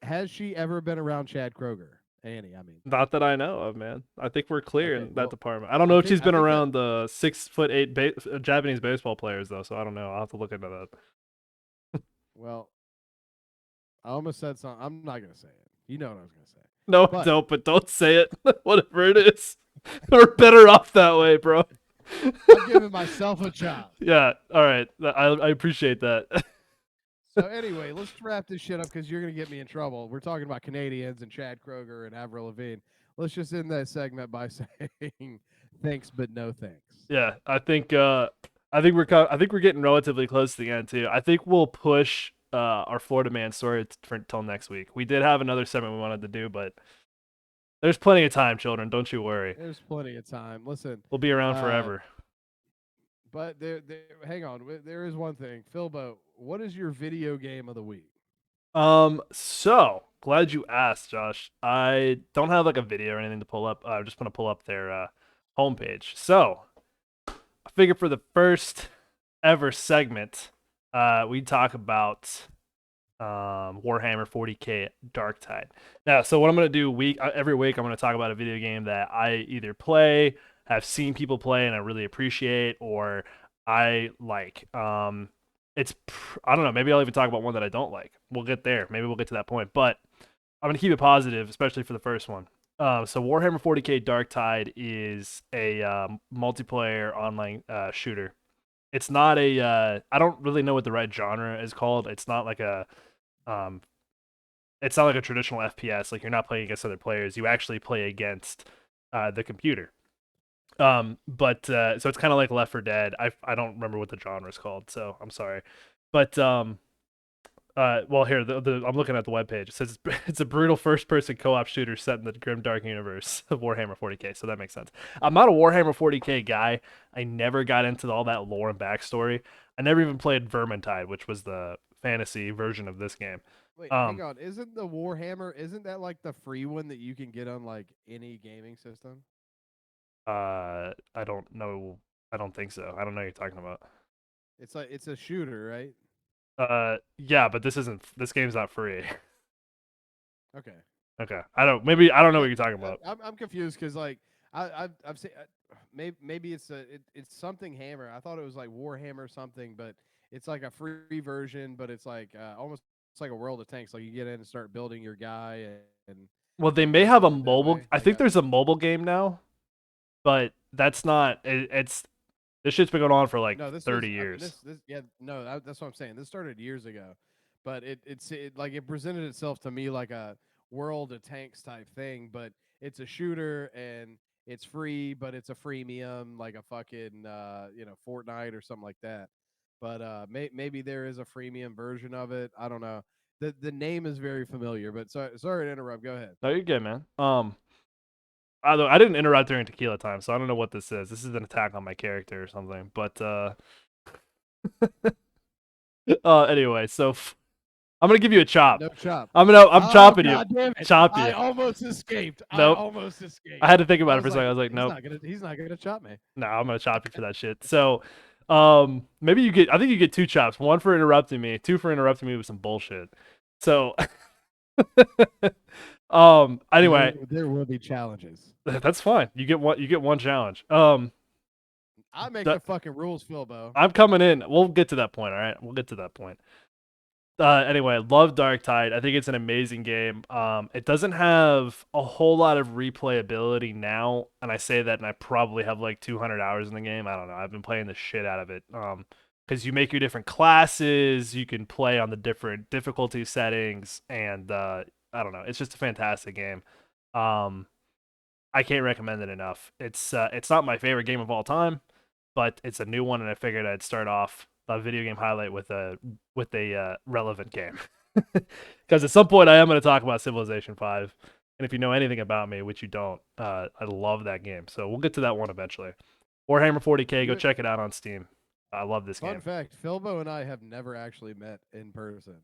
has she ever been around Chad Kroger? Annie, I mean. Not that I know of, man. I think we're clear Okay, in well, that department. I don't know if she's I been think that- around the 6'8" Japanese baseball players though, so I don't know. I'll have to look into that. Well, I almost said something. I'm not gonna say it. You know what I was gonna say. No, But- don't. But don't say it. Whatever it is, we're better off that way, bro. I'm giving myself a job. Yeah. All right. I appreciate that. So anyway, let's wrap this shit up because you're gonna get me in trouble. We're talking about Canadians and Chad Kroger and Avril Lavigne. Let's just end that segment by saying thanks, but no thanks. Yeah, I think we're getting relatively close to the end too. I think we'll push our Florida man story until next week. We did have another segment we wanted to do, but there's plenty of time, children. Don't you worry. There's plenty of time. Listen, We'll be around forever. but hang on. There is one thing, Philbo. What is your video game of the week? So glad you asked, Josh. I don't have like a video or anything to pull up. I just want to pull up their homepage. So I figured for the first ever segment, we talk about Warhammer 40K Darktide. Now, so what I'm gonna do every week, I'm gonna talk about a video game that I either play, have seen people play, and I really appreciate, or I like. I don't know. Maybe I'll even talk about one that I don't like. We'll get there. Maybe we'll get to that point. But I'm gonna keep it positive, especially for the first one. So Warhammer 40K Darktide is a multiplayer online shooter. It's not a. I don't really know what the right genre is called. It's not like a. It's not like a traditional FPS. Like you're not playing against other players. You actually play against the computer. But so it's kind of like Left 4 Dead. I don't remember what the genre is called, so I'm sorry. But well, here I'm looking at the webpage. It says it's a brutal first-person co-op shooter set in the grim dark universe of Warhammer 40k. So that makes sense. I'm not a Warhammer 40k guy. I never got into all that lore and backstory. I never even played Vermintide, which was the fantasy version of this game. Wait, hang on. Isn't the Warhammer? Isn't that like the free one that you can get on like any gaming system? I don't know. I don't think so. I don't know what you're talking about. It's like it's a shooter, right? Yeah, but this game's not free. Okay. Okay. I don't know what you're talking about. I'm confused because like I've seen maybe it's something Hammer. I thought it was like Warhammer something, but it's like a free version. But it's like almost it's like a World of Tanks. Like you get in and start building your guy and Well, they may have a that mobile. way, I like think there's a mobile game now, but that's not. It's this shit's been going on for like no, this 30 was, years. this yeah no that's what I'm saying. This started years ago, but it like it presented itself to me like a World of Tanks type thing, but it's a shooter and it's free, but it's a freemium like a fucking Fortnite or something like that. But maybe there is a freemium version of it. I don't know. The name is very familiar, but sorry to interrupt. Go ahead. No, you're good, man. Although I didn't interrupt during tequila time, so I don't know what this is. This is an attack on my character or something. But anyway, so I'm gonna give you a chop. No chop. I'm chopping you. God damn it. Chop you. I almost escaped. Nope. I almost escaped. I had to think about I it for a was second. I was like, nope. He's not gonna chop me. No, I'm gonna chop you for that shit. So, maybe I think you get two chops. One for interrupting me, two for interrupting me with some bullshit. So, anyway, There will be challenges. that's fine. You get one challenge. I make That- the fucking rules, Philbo. I'm coming in. We'll get to that point. All right, we'll get to that point. Anyway, love Dark Tide. I think it's an amazing game. It doesn't have a whole lot of replayability now, and I say that, and I probably have like 200 hours in the game. I don't know. I've been playing the shit out of it. Because you make your different classes, you can play on the different difficulty settings, and I don't know. It's just a fantastic game. I can't recommend it enough. It's not my favorite game of all time, but it's a new one, and I figured I'd start off a video game highlight with a relevant game. Because at some point I am going to talk about Civilization 5, and if you know anything about me, which you don't, I love that game. So we'll get to that one eventually. Warhammer 40k, go check it out on Steam. I love this Fun game. fact: Philbo and I have never actually met in person.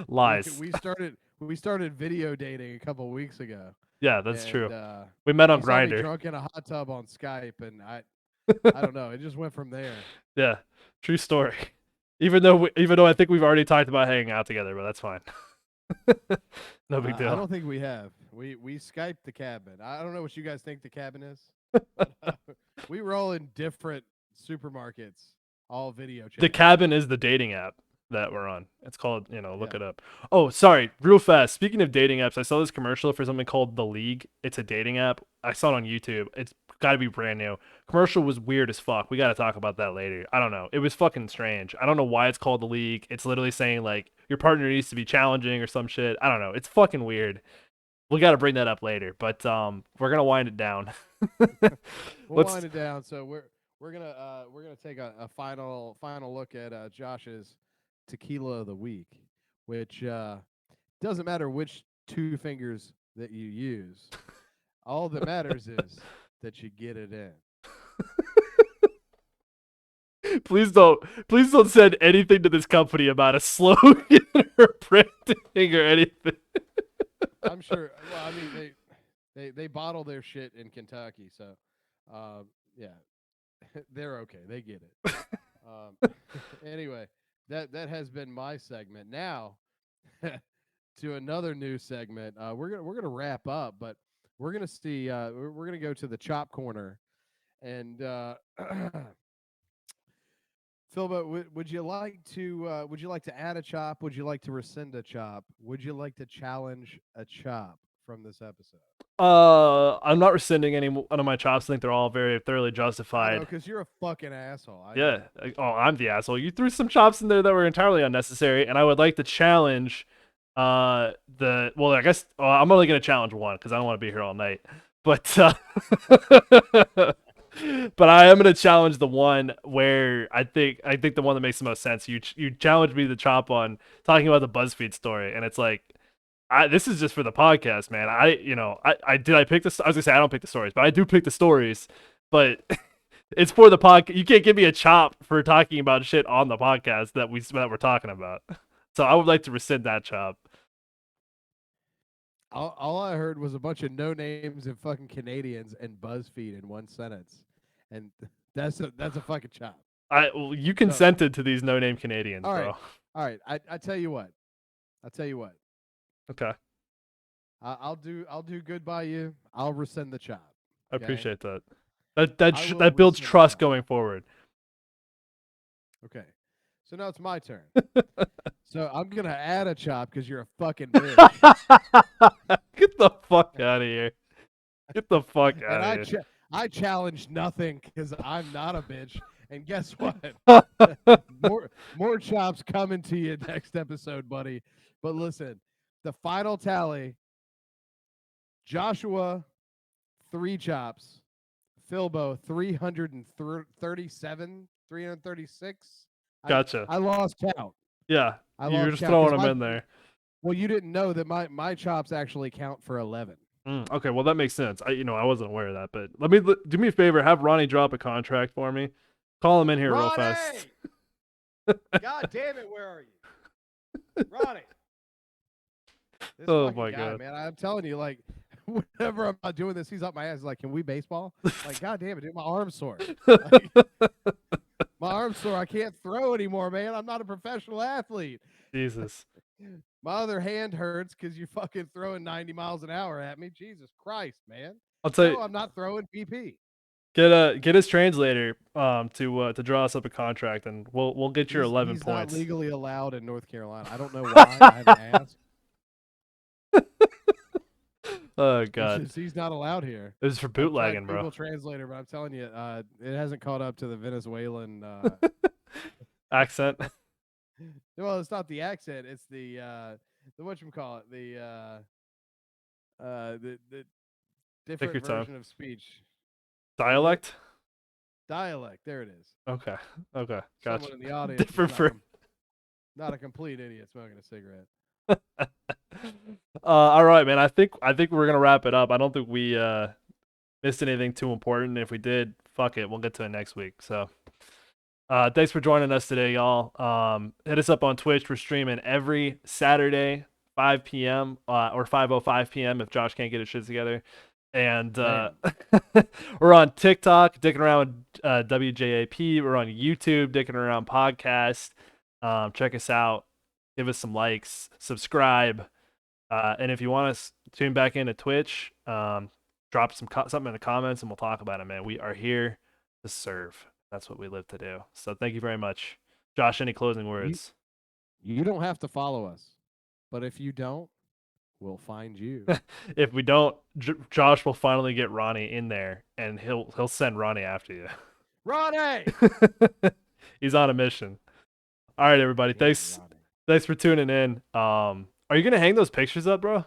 Lies. We started video dating a couple weeks ago. Yeah, that's and, true. We met on he saw me Grindr. drunk in a hot tub on Skype, and I don't know. It just went from there. Yeah, true story. Even though I think we've already talked about hanging out together, but that's fine. No big deal. I don't think we have. We Skyped the cabin. I don't know what you guys think the cabin is. But, we roll in different supermarkets, all video chat. The cabin is the dating app that we're on. It's called, look it up. Oh, sorry, real fast. Speaking of dating apps, I saw this commercial for something called The League. It's a dating app. I saw it on YouTube. It's got to be brand new. Commercial was weird as fuck. We got to talk about that later. I don't know. It was fucking strange. I don't know why it's called The League. It's literally saying like your partner needs to be challenging or some shit. I don't know. It's fucking weird. We got to bring that up later, but we're gonna wind it down. We'll wind it down. So we're gonna take a final look at Josh's tequila of the week, which doesn't matter which two fingers that you use. All that matters is that you get it in. Please don't send anything to this company about a slogan or branding or anything. I'm sure. Well, I mean, they bottle their shit in Kentucky, so yeah, they're okay. They get it. Anyway, that has been my segment. Now to another new segment. We're gonna wrap up, but we're gonna see. We're gonna go to the chop corner, and Philbo, would you like to add a chop? Would you like to rescind a chop? Would you like to challenge a chop from this episode? I'm not rescinding any one of my chops. I think they're all very thoroughly justified. Because you're a fucking asshole. Yeah. Oh, I'm the asshole. You threw some chops in there that were entirely unnecessary, and I would like to challenge I guess I'm only gonna challenge one because I don't want to be here all night. But but I am gonna challenge the one where I think the one that makes the most sense. You challenged me to chop on talking about the BuzzFeed story, and it's like this is just for the podcast, man. I pick this. I was gonna say I don't pick the stories, but I do pick the stories. But it's for the podcast. You can't give me a chop for talking about shit on the podcast that we're talking about. So I would like to rescind that chop. All I heard was a bunch of no names and fucking Canadians and BuzzFeed in one sentence, and that's a fucking chop. You So consented to these no name Canadians, all right, bro. all right. I tell you what. I tell you what. Okay, I'll do good by you. I'll rescind the chop. I Okay. appreciate that. That I will that builds rescind the trust chop. going forward. Okay. So now it's my turn. So I'm gonna add a chop because you're a fucking bitch. Get the fuck out of here. Get the fuck And out of here. I challenge nothing because I'm not a bitch. And guess what? More chops coming to you next episode, buddy. But listen, the final tally: Joshua 3 chops, Philbo 337, 336. Gotcha. I lost count. Yeah, I you're lost just count throwing 'cause them my- in there. Well, you didn't know that my chops actually count for 11. Okay, well that makes sense. I wasn't aware of that, but do me a favor. Have Ronnie drop a contract for me. Call him in here real fast. God damn it, where are you? Ronnie. This Oh fucking my guy, God. man. I'm telling you, like, whenever I'm not doing this, he's up my ass. He's like, can we baseball? Like, God damn it, dude, my arm's sore. Like, my arm's sore. I can't throw anymore, man. I'm not a professional athlete. Jesus. My other hand hurts because you're fucking throwing 90 miles an hour at me. Jesus Christ, man. I'll tell No, you. I'm not throwing PP. Get his translator to draw us up a contract, and we'll get your 11 He's not points. legally allowed in North Carolina. I don't know why. I haven't asked. Oh It's God, just, he's not allowed here. this is for I've tried bootlegging, bro. Google Translator, but I'm telling you, it hasn't caught up to the Venezuelan. Accent. Well, it's not the accent; it's the whatchamacallit, the Take your different time. version of speech. Dialect. Dialect. There it is. Okay. Gotcha. Someone in the audience Different is for. not a complete idiot smoking a cigarette. All right, man. I think we're gonna wrap it up. I don't think we missed anything too important. If we did, fuck it. We'll get to it next week. So, thanks for joining us today, y'all. Hit us up on Twitch. We're streaming every Saturday, 5 p.m. Or 5:05 p.m. if Josh can't get his shit together. And we're on TikTok, Dickin' Around WJAP. We're on YouTube, Dickin' Around Podcast. Check us out. Give us some likes. Subscribe. And if you want to tune back into Twitch, drop something in the comments and we'll talk about it, man. We are here to serve. That's what we live to do. So thank you very much. Josh, any closing words? You don't have to follow us, but if you don't, we'll find you. If we don't, Josh will finally get Ronnie in there and he'll send Ronnie after you. Ronnie! He's on a mission. All right, everybody. Damn, Thanks Ronnie. for tuning in. Are you gonna hang those pictures up, bro?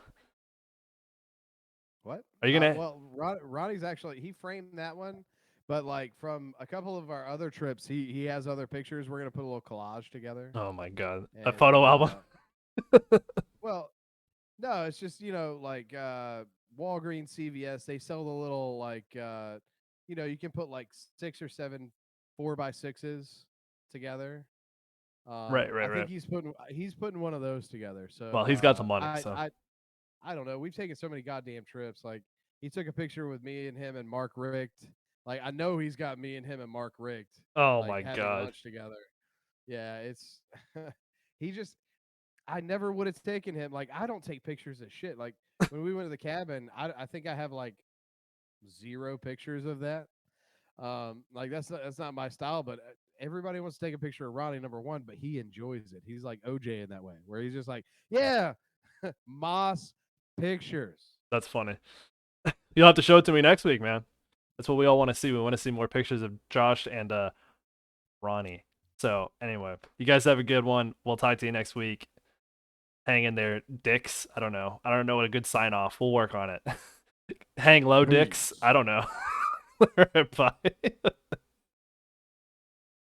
What? Are you gonna? Well, Ronnie's actually he framed that one, but like from a couple of our other trips, he has other pictures. We're gonna put a little collage together. Oh my God, a And, photo album. Well, no, it's just like Walgreens, CVS. They sell the little like you can put like 6 or 7 4x6s together. Right. I think he's putting one of those together. So Well, he's got the money, so. I don't know. We've taken so many goddamn trips. Like he took a picture with me and him and Mark Richt. Like I know he's got me and him and Mark Richt. Oh like, my having God. lunch together. Yeah, it's he just. I never would have taken him. Like I don't take pictures of shit. Like when we went to the cabin, I think I have like 0 pictures of that. Like that's not my style. But everybody wants to take a picture of Ronnie number one, but he enjoys it. He's like OJ in that way, where he's just like, yeah, Moss pictures. That's funny. You'll have to show it to me next week, man. That's what we all want to see. We want to see more pictures of Josh and Ronnie. So anyway, you guys have a good one. We'll talk to you next week. hang in there, dicks. I don't know. I don't know what a good sign off. We'll work on it. Hang low, dicks. I don't know. Bye.